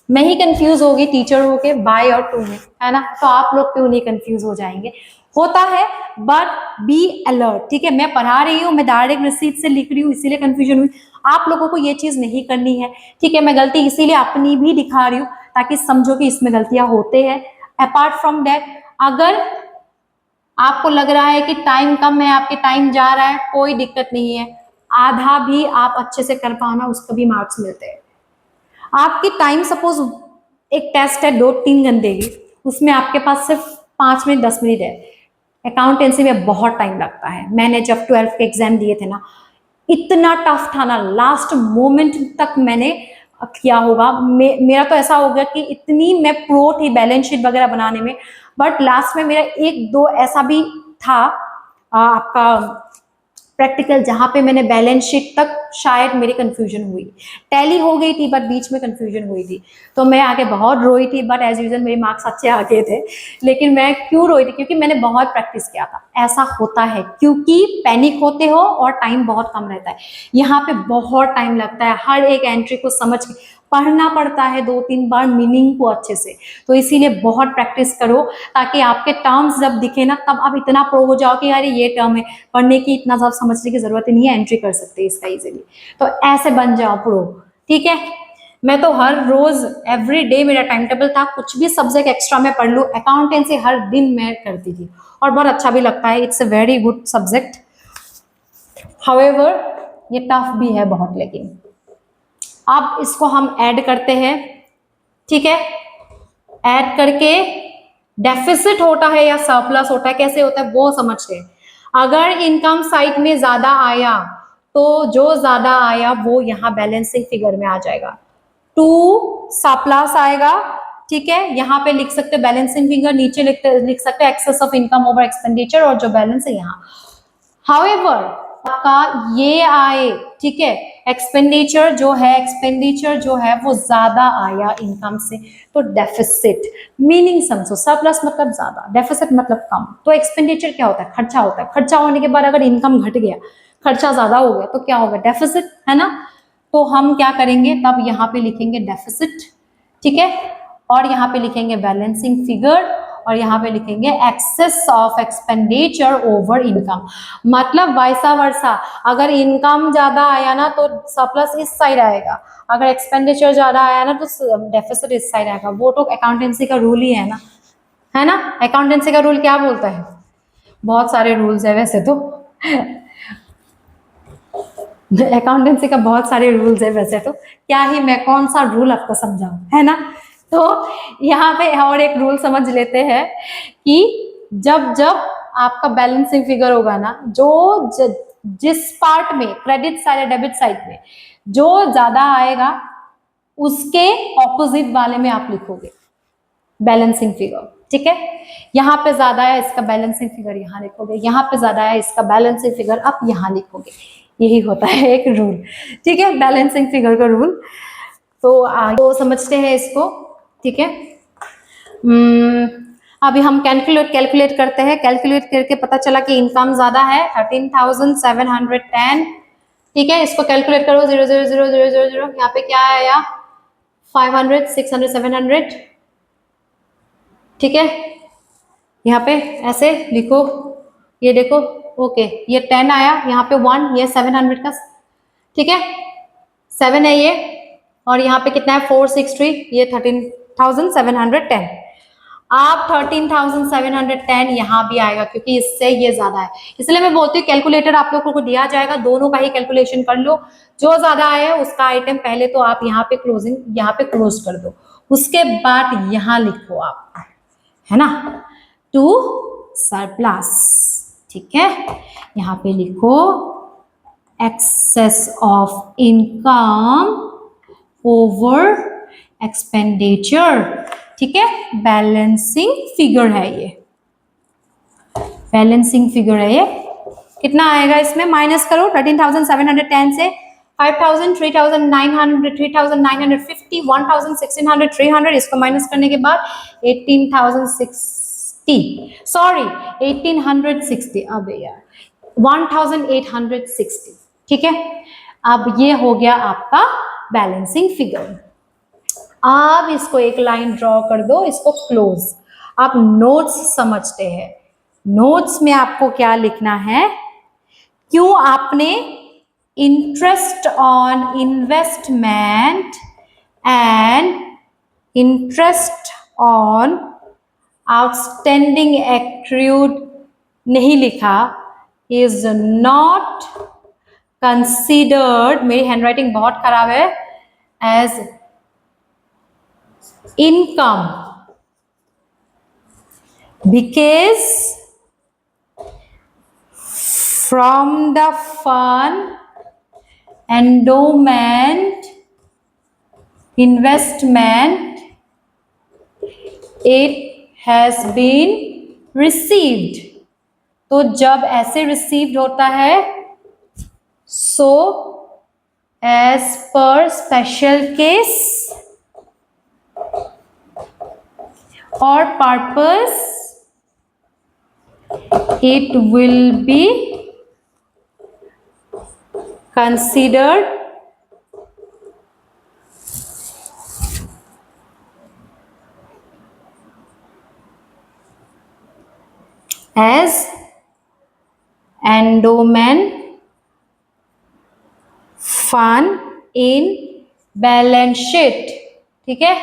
मैं ही कंफ्यूज होगी टीचर हो के बाय और टू में, है ना, तो आप लोग क्यों नहीं कंफ्यूज हो जाएंगे, होता है, बट बी अलर्ट, ठीक है। मैं पढ़ा रही हूँ, मैं डायरेक्ट रिसीट से लिख रही हूँ, इसीलिए कंफ्यूजन हुई। आप लोगों को ये चीज नहीं करनी है, ठीक है। मैं गलती इसीलिए अपनी भी दिखा रही हूँ ताकि समझो कि इसमें गलतियां होते हैं। अपार्ट फ्रॉम दैट, अगर आपको लग रहा है कि टाइम कम है, आपके टाइम जा रहा है, कोई दिक्कत नहीं है, आधा भी आप अच्छे से कर पाना, उसका भी मार्क्स मिलते हैं। आपकी टाइम सपोज एक टेस्ट है 2-3 घंटे की, उसमें आपके पास सिर्फ 5 मिनट 10 मिनट है। अकाउंटेंसी में बहुत टाइम लगता है। मैंने जब 12th के एग्जाम दिए थे ना, इतना टफ था ना, लास्ट मोमेंट तक मैंने किया होगा। मेरा तो ऐसा हो गया कि इतनी मैं प्रो थी बैलेंस शीट वगैरह बनाने में, बट लास्ट में मेरा 1-2 ऐसा भी था आपका प्रैक्टिकल, जहां पे मैंने बैलेंस शीट तक शायद मेरी कंफ्यूजन हुई। टैली हो गई थी बट बीच में कंफ्यूजन हुई थी, तो मैं आगे बहुत रोई थी, बट एज यूजुअल मेरे मार्क्स अच्छे आ गए थे। लेकिन मैं क्यों रोई थी, क्योंकि मैंने बहुत प्रैक्टिस किया था। ऐसा होता है क्योंकि पैनिक होते हो और टाइम बहुत कम रहता है। यहाँ पे बहुत टाइम लगता है, हर एक एंट्री को समझ के पढ़ना पड़ता है 2-3 बार मीनिंग को अच्छे से। तो इसीलिए बहुत प्रैक्टिस करो, ताकि आपके टर्म्स जब दिखे ना, तब आप इतना प्रो हो जाओ कि यार ये टर्म है, पढ़ने की इतना ज़्यादा समझने की जरूरत नहीं है, एंट्री कर सकते हैं इसका इजीली। तो ऐसे बन जाओ प्रो, ठीक है। मैं तो हर रोज एवरी डे मेरा टाइम टेबल था, कुछ भी सब्जेक्ट एक्स्ट्रा मैं पढ़ लूँ, अकाउंटेंसी हर दिन मैं करती थी और बहुत अच्छा भी लगता है। It's a very good subject. However ये टफ भी है बहुत, लेकिन अब इसको हम ऐड करते हैं, ठीक है। ऐड करके डेफिसिट होता है या सरप्लस होता है, कैसे होता है वो समझते हैं। अगर इनकम साइड में ज्यादा आया, तो जो ज्यादा आया वो यहाँ बैलेंसिंग फिगर में आ जाएगा, 2 सरप्लस आएगा, ठीक है। यहाँ पे लिख सकते हैं बैलेंसिंग फिगर, नीचे लिख सकते हैं excess of income over expenditure, और जो बैलेंस है यहाँ। हाउएवर आपका ये आए, ठीक है, एक्सपेंडिचर जो है वो ज्यादा आया इनकम से, तो डेफिसिट। मीनिंग समझो, सरप्लस मतलब ज्यादा, डेफिसिट मतलब कम। तो एक्सपेंडिचर क्या होता है, खर्चा होता है। खर्चा होने के बाद अगर इनकम घट गया, खर्चा ज्यादा हो गया, तो क्या होगा, डेफिसिट, है ना। तो हम क्या करेंगे, तब यहाँ पे लिखेंगे डेफिसिट, ठीक है, और यहाँ पे लिखेंगे बैलेंसिंग फिगर, और यहाँ पे लिखेंगे excess of expenditure over income. मतलब वाइसा वर्सा, अगर इनकम ज्यादा आया ना तो सरप्लस इस साइड आएगा, अगर एक्सपेंडिचर ज्यादा आया ना तो डेफिसिट इस साइड आएगा। वो तो अकाउंटेंसी का रूल ही है ना, है ना। अकाउंटेंसी का रूल क्या बोलता है, बहुत सारे रूल्स है वैसे तो अकाउंटेंसी का बहुत सारे रूल्स है वैसे तो, क्या ही मैं कौन सा रूल आपको समझाऊं, है ना। तो यहाँ पे और एक रूल समझ लेते हैं कि जब जब आपका बैलेंसिंग फिगर होगा ना, जिस पार्ट में क्रेडिट साइड या डेबिट साइड में जो ज्यादा आएगा, उसके ऑपोजिट वाले में आप लिखोगे बैलेंसिंग फिगर, ठीक है। यहाँ पे ज्यादा है, इसका बैलेंसिंग फिगर यहाँ लिखोगे, यहाँ पे ज्यादा है, इसका बैलेंसिंग फिगर आप यहाँ लिखोगे। यही होता है एक रूल, ठीक है, बैलेंसिंग फिगर का रूल। तो समझते हैं इसको, ठीक है। अभी हम कैलकुलेट करते हैं। कैलकुलेट करके पता चला कि इनकम ज्यादा है 13,710, ठीक है। इसको कैलकुलेट करो, 0,000,000, यहाँ पे क्या आया 500, 600, 700, ठीक है। यहाँ पे ऐसे लिखो, ये देखो, ओके, ये 10 आया, यहाँ पे 1, ये 700 का, ठीक है, 7 है ये, और यहाँ पे कितना है 463, ये 13,710। आप 13,710 यहाँ भी आएगा, क्योंकि इससे ये ज्यादा है, इसलिए मैं बोलती हूँ कैलकुलेटर आप लोगों को दिया जाएगा, दोनों का ही कैलकुलेशन कर लो। जो ज्यादा आया उसका आइटम पहले तो आप यहाँ पे क्लोज कर दो, उसके बाद यहाँ लिखो आप, है ना, टू सरप्लस, ठीक है। यहाँ पे लिखो excess of income over expenditure, ठीक है, बैलेंसिंग फिगर है ये, बैलेंसिंग फिगर है ये। कितना आएगा इसमें, माइनस करो 13,710 से 5,000, 3,900, 3,950, 1,000, 1,600, 300, इसको माइनस करने के बाद 18,060, सॉरी 1,860, अब यार 1,860, ठीक है। अब ये हो गया आपका बैलेंसिंग फिगर। अब इसको एक लाइन ड्रॉ कर दो, इसको क्लोज। आप नोट्स समझते हैं, नोट्स में आपको क्या लिखना है, क्यों आपने interest on investment and interest on outstanding accrued नहीं लिखा, इज नॉट कंसिडर्ड, मेरी हैंडराइटिंग बहुत खराब है, as income because from the fund endowment investment it has been received। तो जब ऐसे received होता है, so as per special case or purpose it will be considered as endowment fund in balance sheet, ठीक है।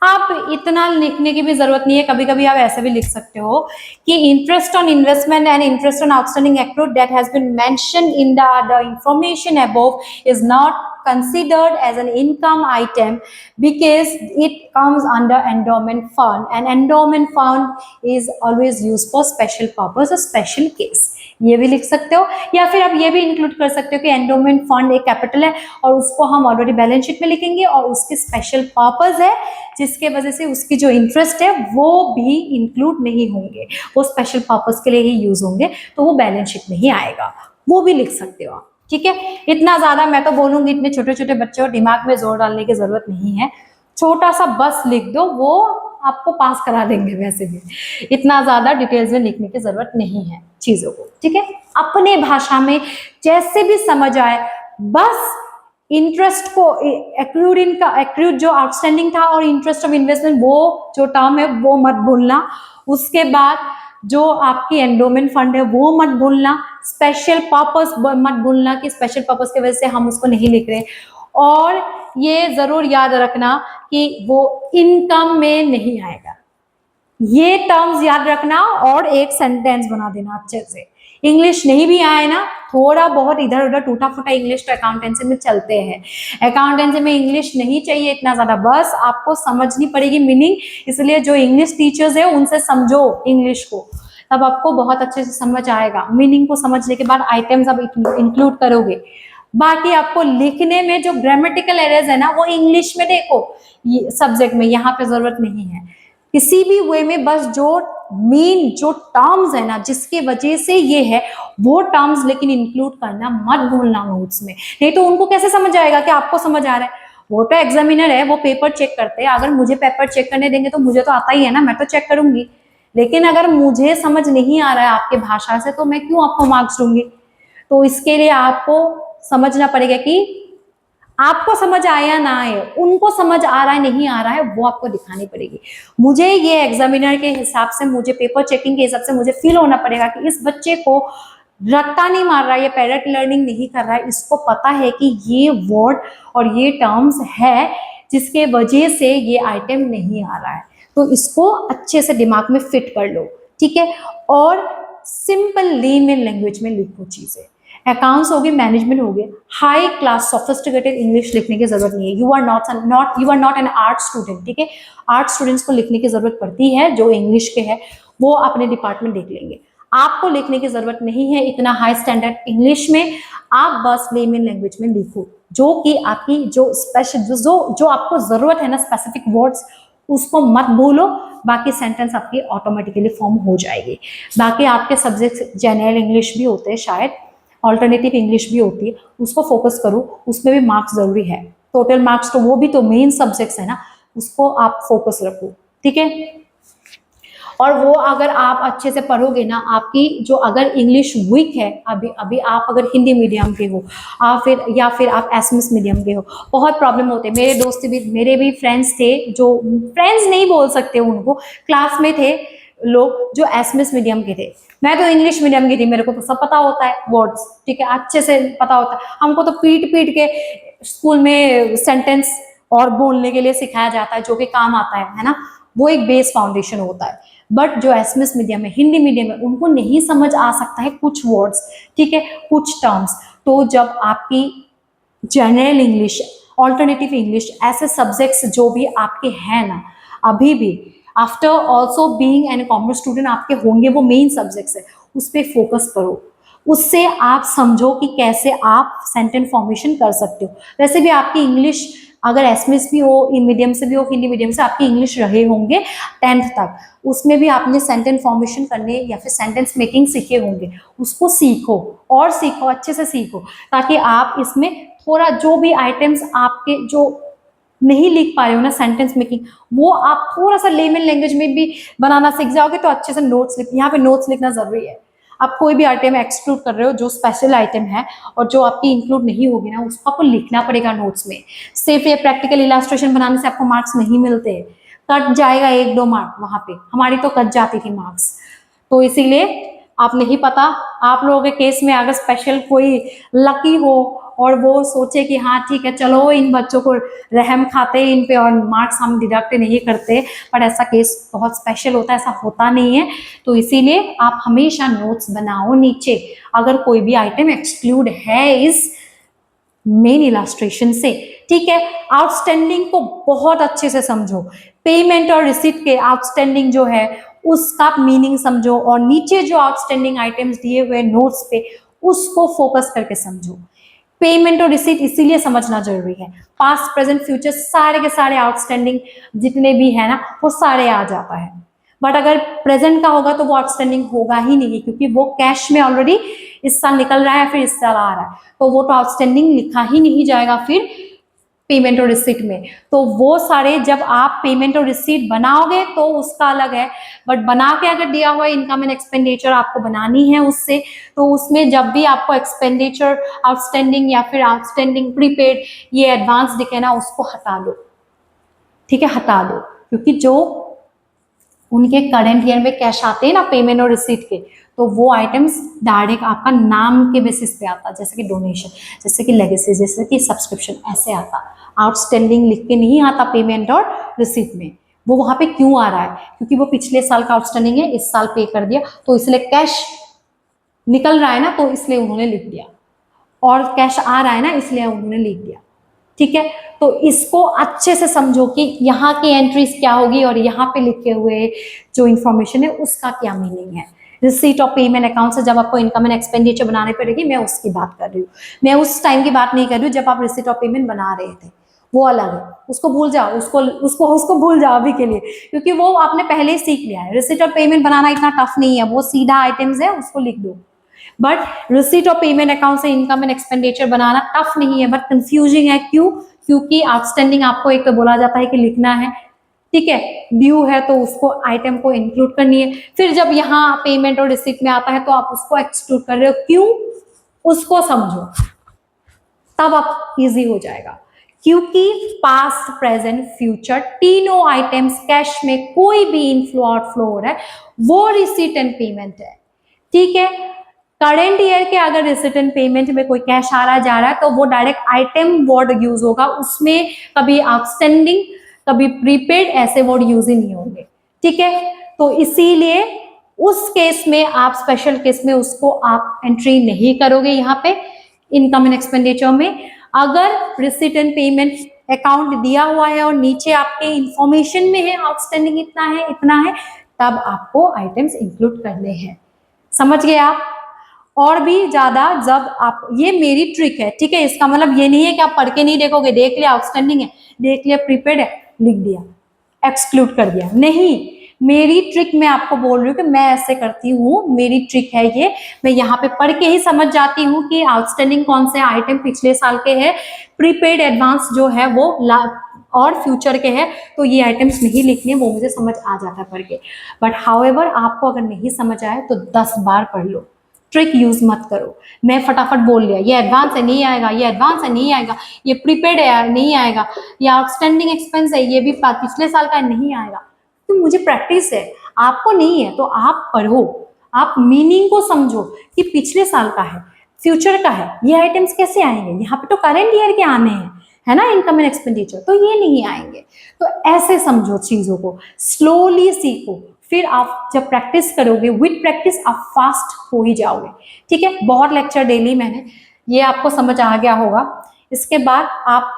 आप इतना लिखने की भी जरूरत नहीं है, कभी कभी आप ऐसे भी लिख सकते हो कि interest on investment and interest on outstanding accrued that has been mentioned in the information above is not considered as an income item because it comes under endowment fund and endowment fund is always used for special purpose or special case। ये भी लिख सकते हो, या फिर आप ये भी इंक्लूड कर सकते हो कि एंडोमेंट फंड एक कैपिटल है और उसको हम ऑलरेडी बैलेंस शीट में लिखेंगे और उसके स्पेशल पर्पस है जिसके वजह से उसकी जो इंटरेस्ट है वो भी इंक्लूड नहीं होंगे, वो स्पेशल पर्पस के लिए ही यूज होंगे, तो वो बैलेंस शीट में ही आएगा, वो भी लिख सकते हो आप, ठीक है। इतना ज्यादा मैं तो बोलूंगी, इतने छोटे छोटे बच्चों को दिमाग में जोर डालने की जरूरत नहीं है, छोटा सा बस लिख दो, वो आपको पास करा देंगे, वैसे भी इतना ज्यादा डिटेल्स में लिखने की जरूरत नहीं है चीजों को, ठीक है। अपने भाषा में जैसे भी समझ आए, बस इंटरेस्ट को एक्रूड एक्रूड जो आउटस्टैंडिंग था और इंटरेस्ट ऑफ इन्वेस्टमेंट वो जो टर्म है वो मत भूलना, उसके बाद जो आपकी एंडोमेंट फंड है वो मत भूलना, स्पेशल पर्पस मत भूलना कि स्पेशल पर्पस की वजह से हम उसको नहीं लिख रहे, और ये जरूर याद रखना कि वो इनकम में नहीं आएगा, ये टर्म्स याद रखना और एक सेंटेंस बना देना अच्छे से। इंग्लिश नहीं भी आए ना, थोड़ा बहुत इधर उधर टूटा फूटा इंग्लिश तो अकाउंटेंसी में चलते हैं, अकाउंटेंसी में इंग्लिश नहीं चाहिए इतना ज्यादा, बस आपको समझनी पड़ेगी मीनिंग, इसलिए जो इंग्लिश टीचर्स है उनसे समझो इंग्लिश को, तब आपको बहुत अच्छे से समझ आएगा। मीनिंग को समझने के बाद आइटम्स आप इंक्लूड करोगे, बाकी आपको लिखने में जो ग्रामेटिकल एरर्स है ना वो इंग्लिश में देखो, सब्जेक्ट में यहाँ पे जरूरत नहीं है, किसी भी वे में बस जो मेन जो टर्म्स है ना जिसके वजह से ये है वो टर्म्स लेकिन इंक्लूड करना मत भूलना नोट्स में, नहीं तो उनको कैसे समझ आएगा कि आपको समझ आ रहा है। वो तो एग्जामिनर है, वो पेपर चेक करते हैं, अगर मुझे पेपर चेक करने देंगे तो मुझे तो आता ही है ना, मैं तो चेक करूंगी, लेकिन अगर मुझे समझ नहीं आ रहा है आपके भाषा से तो मैं क्यों आपको मार्क्स दूंगी। तो इसके लिए आपको समझना पड़ेगा कि आपको समझ आया ना आए, उनको समझ आ रहा है नहीं आ रहा है वो आपको दिखानी पड़ेगी। मुझे ये एग्जामिनर के हिसाब से, मुझे पेपर चेकिंग के हिसाब से मुझे फील होना पड़ेगा कि इस बच्चे को रट्टा नहीं मार रहा है, ये पैरेट लर्निंग नहीं कर रहा है, इसको पता है कि ये वर्ड और ये टर्म्स है जिसके वजह से ये आइटम नहीं आ रहा है, तो इसको अच्छे से दिमाग में फिट कर लो, ठीक है। और सिंपल लेमन लैंग्वेज में लिखो चीजें, अकाउंट्स हो गए, मैनेजमेंट हो गए, हाई क्लास सोफिस्टिकेटेड इंग्लिश लिखने की जरूरत नहीं है। You are not an art student, ठीक है। आर्ट स्टूडेंट्स को लिखने की जरूरत पड़ती है, जो इंग्लिश के है वो अपने डिपार्टमेंट देख लेंगे, आपको लिखने की जरूरत नहीं है इतना हाई स्टैंडर्ड इंग्लिश में, आप बस लेमन लैंग्वेज में लिखो, जो कि आपकी जो स्पेशल जो आपको जरूरत है ना स्पेसिफिक वर्ड्स, उसको मत भूलो, बाकी सेंटेंस आपकी ऑटोमेटिकली फॉर्म हो जाएगी। बाकी आपके सब्जेक्ट जनरल इंग्लिश भी होते हैं, शायद ऑल्टरनेटिव इंग्लिश भी होती है, उसको फोकस करो, उसमें भी मार्क्स जरूरी है। टोटल मार्क्स तो वो भी तो मेन सब्जेक्ट्स है ना, उसको आप फोकस रखो, ठीक है। और वो अगर आप अच्छे से पढ़ोगे ना, आपकी जो अगर इंग्लिश वीक है, अभी अभी आप अगर हिंदी मीडियम के हो या फिर आप एसएमएस मीडियम के हो, बहुत प्रॉब्लम होते हैं। मेरे भी फ्रेंड्स थे, जो फ्रेंड्स नहीं बोल सकते उनको, क्लास में थे लोग जो एसएमएस मीडियम के थे। मैं तो इंग्लिश मीडियम की थी, मेरे को तो सब पता होता है वर्ड्स, ठीक है, अच्छे से पता होता है। हमको तो पीट पीट के स्कूल में सेंटेंस और बोलने के लिए सिखाया जाता है, जो कि काम आता है ना, वो एक बेस फाउंडेशन होता है। बट जो एसएमएस मीडियम है, हिंदी मीडियम है, उनको नहीं समझ आ सकता है कुछ वर्ड्स, ठीक है, कुछ टर्म्स। तो जब आपकी जनरल इंग्लिश, ऑल्टरनेटिव इंग्लिश, ऐसे सब्जेक्ट्स जो भी आपके हैं ना, अभी भी after also being an commerce student आपके होंगे, वो मेन सब्जेक्ट्स है, उस पर फोकस करो। उससे आप समझो कि कैसे आप सेंटेंस फॉर्मेशन कर सकते हो। वैसे भी आपकी इंग्लिश अगर एसएमएस भी हो, मीडियम से भी हो, हिंदी मीडियम से, आपकी इंग्लिश रहे होंगे 10th तक, उसमें भी आपने सेंटेंस फॉर्मेशन करने या फिर सेंटेंस मेकिंग सीखे होंगे। उसको सीखो और सीखो, अच्छे से सीखो, ताकि आप इसमें थोड़ा जो भी आइटम्स आपके जो नहीं लिख पा रहे हो ना सेंटेंस मेकिंग, वो आप थोड़ा सा लेमन लैंग्वेज में भी बनाना सीख जाओगे, तो अच्छे से नोट्स लिख, यहाँ पे नोट्स लिखना जरूरी है। आप कोई भी आइटम एक्सक्लूड कर रहे हो, जो स्पेशल आइटम है और जो आपकी इंक्लूड नहीं होगी ना, उसको आपको लिखना पड़ेगा नोट्स में। सिर्फ ये प्रैक्टिकल इलास्ट्रेशन बनाने से आपको मार्क्स नहीं मिलते, कट जाएगा 1-2 मार्क वहां पे, हमारी तो कट जाती थी मार्क्स। तो इसीलिए आप नहीं पता, आप लोगों के केस में अगर स्पेशल कोई लकी हो और वो सोचे कि हाँ ठीक है चलो इन बच्चों को रहम खाते इन पे और मार्क्स हम डिडक्ट नहीं करते, पर ऐसा केस बहुत स्पेशल होता है, ऐसा होता नहीं है। तो इसीलिए आप हमेशा नोट्स बनाओ नीचे, अगर कोई भी आइटम एक्सक्लूड है इस मेन इलास्ट्रेशन से, ठीक है। आउटस्टैंडिंग को बहुत अच्छे से समझो, पेमेंट और रिसीट के आउटस्टैंडिंग जो है उसका मीनिंग समझो, और नीचे जो आउटस्टैंडिंग आइटम्स दिए हुए नोट्स पे उसको फोकस करके समझो। पेमेंट और रिसीट इसीलिए समझना जरूरी है, पास्ट प्रेजेंट फ्यूचर सारे के सारे आउटस्टैंडिंग जितने भी है ना, वो सारे आ जाता है। बट अगर प्रेजेंट का होगा तो वो आउटस्टैंडिंग होगा ही नहीं, क्योंकि वो कैश में ऑलरेडी इस साल निकल रहा है, फिर इस साल आ रहा है, तो वो तो आउटस्टैंडिंग लिखा ही नहीं जाएगा फिर पेमेंट और रिसीट में। तो वो सारे जब आप पेमेंट और रिसीट बनाओगे तो उसका अलग है, बट बना के अगर दिया हुआ इनकम एंड एक्सपेंडिचर आपको बनानी है उससे, तो उसमें जब भी आपको एक्सपेंडिचर आउटस्टैंडिंग या फिर आउटस्टैंडिंग प्रीपेड ये एडवांस दिखे ना, उसको हटा दो, ठीक है, हटा दो। क्योंकि जो उनके करंट ईयर में कैश आते हैं ना पेमेंट और रिसीट के, तो वो आइटम्स डायरेक्ट आपका नाम के बेसिस पे आता, जैसे कि डोनेशन, जैसे कि लेगेसी, जैसे कि सब्सक्रिप्शन, ऐसे आता। आउटस्टैंडिंग लिख के नहीं आता पेमेंट और रिसीट में। वो वहां पे क्यों आ रहा है? क्योंकि वो पिछले साल का आउटस्टैंडिंग है, इस साल पे कर दिया, तो इसलिए कैश निकल रहा है ना, तो इसलिए उन्होंने लिख दिया, और कैश आ रहा है ना, इसलिए उन्होंने लिख दिया, ठीक है। तो इसको अच्छे से समझो कि यहाँ की एंट्रीज क्या होगी और यहाँ पे लिखे हुए जो इंफॉर्मेशन है उसका क्या मीनिंग है। रिसीट और पेमेंट अकाउंट से जब आपको इनकम एंड एक्सपेंडिचर बनाने पड़ेगी, मैं उसकी बात कर रही हूँ, मैं उस टाइम की बात नहीं कर रही हूँ जब आप रिसीट और पेमेंट बना रहे थे, वो अलग है, उसको भूल जाओ, उसको भूल जाओ अभी के लिए, क्योंकि वो आपने पहले ही सीख लिया है। रिसीट और पेमेंट बनाना इतना टफ नहीं है, वो सीधा आइटम्स है, उसको लिख दो। बट रिसीट और पेमेंट अकाउंट से income and expenditure banana tough नहीं है, बट कंफ्यूजिंग है। क्यों? क्योंकि आउटस्टैंडिंग आपको एक तो बोला जाता है कि लिखना है, ठीक है, ड्यू है तो उसको आइटम को इंक्लूड करनी है, फिर जब यहाँ पेमेंट और रिसीट में आता है तो आप उसको एक्सक्लूड कर रहे हो, क्यों? उसको समझो, तब आप इजी हो जाएगा। क्योंकि पास्ट प्रेजेंट फ्यूचर तीनों आइटम्स कैश में कोई भी इनफ्लो आउटफ्लो हो रहा है, वो रिसीट एंड पेमेंट है, ठीक है। करेंट ईयर के अगर रिसीट एंड पेमेंट में कोई कैश आ रहा जा रहा है तो वो डायरेक्ट आइटम वर्ड यूज होगा, उसमें कभी आउटस्टैंडिंग, कभी प्रीपेड, ऐसे वर्ड यूज ही नहीं होंगे, ठीक है। तो इसीलिए उस केस में आप स्पेशल केस में उसको आप एंट्री नहीं करोगे यहाँ पे इनकम एंड एक्सपेंडिचर में। अगर रिसीट एंड पेमेंट अकाउंट दिया हुआ है और नीचे आपके इंफॉर्मेशन में है आउटस्टैंडिंग इतना है इतना है, तब आपको आइटम्स इंक्लूड करने हैं। समझ गए आप? और भी ज्यादा जब आप, ये मेरी ट्रिक है, ठीक है, इसका मतलब ये नहीं है कि आप पढ़ के नहीं देखोगे, देख लिया आउटस्टैंडिंग है, देख लिया प्रीपेड है, लिख दिया, एक्सक्लूड कर दिया, नहीं, मेरी ट्रिक मैं आपको बोल रही हूँ कि मैं ऐसे करती हूँ, मेरी ट्रिक है ये, मैं यहाँ पे पढ़ के ही समझ जाती हूँ कि आउटस्टैंडिंग कौन से आइटम पिछले साल के हैं, प्रीपेड एडवांस जो है वो और फ्यूचर के हैं, तो ये आइटम्स नहीं लिखने, वो मुझे समझ आ जाता है पढ़ के। बट हाउएवर आपको अगर नहीं समझ आए तो 10 बार पढ़ लो, ट्रिक यूज मत करो। मैं फटाफट बोल लिया ये एडवांस है नहीं आएगा, ये एडवांस है नहीं आएगा, ये प्रीपेड है नहीं आएगा, ये आउटस्टैंडिंग एक्सपेंस है ये भी पिछले साल का नहीं आएगा, तो मुझे प्रैक्टिस है, आपको नहीं है तो आप पढ़ो, आप मीनिंग को समझो कि पिछले साल का है, फ्यूचर का है, ये आइटम्स कैसे आएंगे, यहाँ पे तो करंट ईयर के आने हैं, है ना, इनकम एंड एक्सपेंडिचर, तो ये नहीं आएंगे। तो ऐसे समझो चीजों को, स्लोली सीखो, फिर आप जब प्रैक्टिस करोगे, विद प्रैक्टिस आप फास्ट हो ही जाओगे, ठीक है। बहुत लेक्चर डेली मैंने, ये आपको समझ आ गया होगा। इसके बाद आप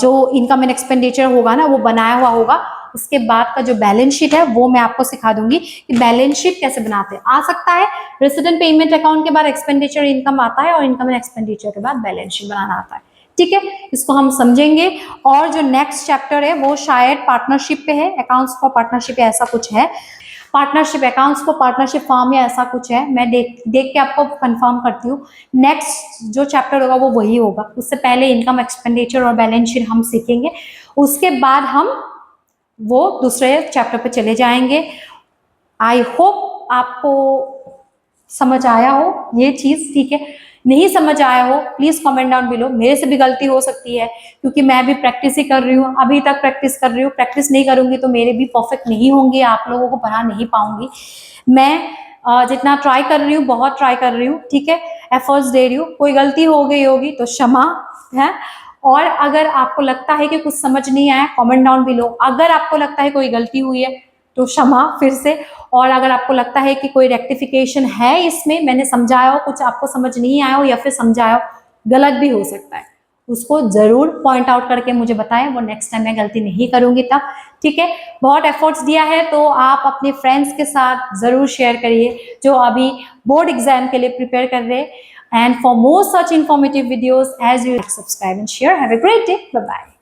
जो इनकम एंड एक्सपेंडिचर होगा ना वो बनाया हुआ होगा, उसके बाद का जो बैलेंस शीट है वो मैं आपको सिखा दूंगी कि बैलेंस शीट कैसे बनाते हैं। आ सकता है रेसिडेंट पेमेंट अकाउंट के बाद एक्सपेंडिचर इनकम आता है और इनकम एंड एक्सपेंडिचर के बाद बैलेंस शीट बनाना आता है, ठीक है, इसको हम समझेंगे। और जो नेक्स्ट चैप्टर है वो शायद पार्टनरशिप पे है, अकाउंट्स फॉर पार्टनरशिप ऐसा कुछ है, partnership accounts for partnership form या ऐसा कुछ है, मैं देख के आपको कंफर्म करती हूँ। नेक्स्ट जो चैप्टर होगा वो वही होगा, उससे पहले इनकम एक्सपेंडिचर और बैलेंस शीट हम सीखेंगे, उसके बाद हम वो दूसरे चैप्टर पे चले जाएंगे। आई होप आपको समझ आया हो ये चीज, ठीक है, नहीं समझ आया हो प्लीज कमेंट डाउन बिलो, मेरे से भी गलती हो सकती है क्योंकि मैं भी प्रैक्टिस ही कर रही हूँ, अभी तक प्रैक्टिस कर रही हूँ, प्रैक्टिस नहीं करूंगी तो मेरे भी परफेक्ट नहीं होंगे, आप लोगों को पढ़ा नहीं पाऊंगी। मैं जितना ट्राई कर रही हूँ, बहुत ट्राई कर रही हूँ, ठीक है, एफर्ट्स दे रही हूँ, कोई गलती हो गई होगी तो क्षमा है। और अगर आपको लगता है कि कुछ समझ नहीं आया कमेंट डाउन बिलो, अगर आपको लगता है कोई गलती हुई है तो क्षमा फिर से, और अगर आपको लगता है कि कोई रेक्टिफिकेशन है इसमें, मैंने समझाया हो कुछ आपको समझ नहीं आया हो या फिर समझाया हो गलत भी हो सकता है, उसको जरूर पॉइंट आउट करके मुझे बताएं, वो नेक्स्ट टाइम मैं गलती नहीं करूंगी तब, ठीक है। बहुत एफर्ट्स दिया है तो आप अपने फ्रेंड्स के साथ जरूर शेयर करिए जो अभी बोर्ड एग्जाम के लिए प्रिपेयर कर रहे हैं। And for more such informative videos, as you subscribe and share. Have a great day. Bye-bye.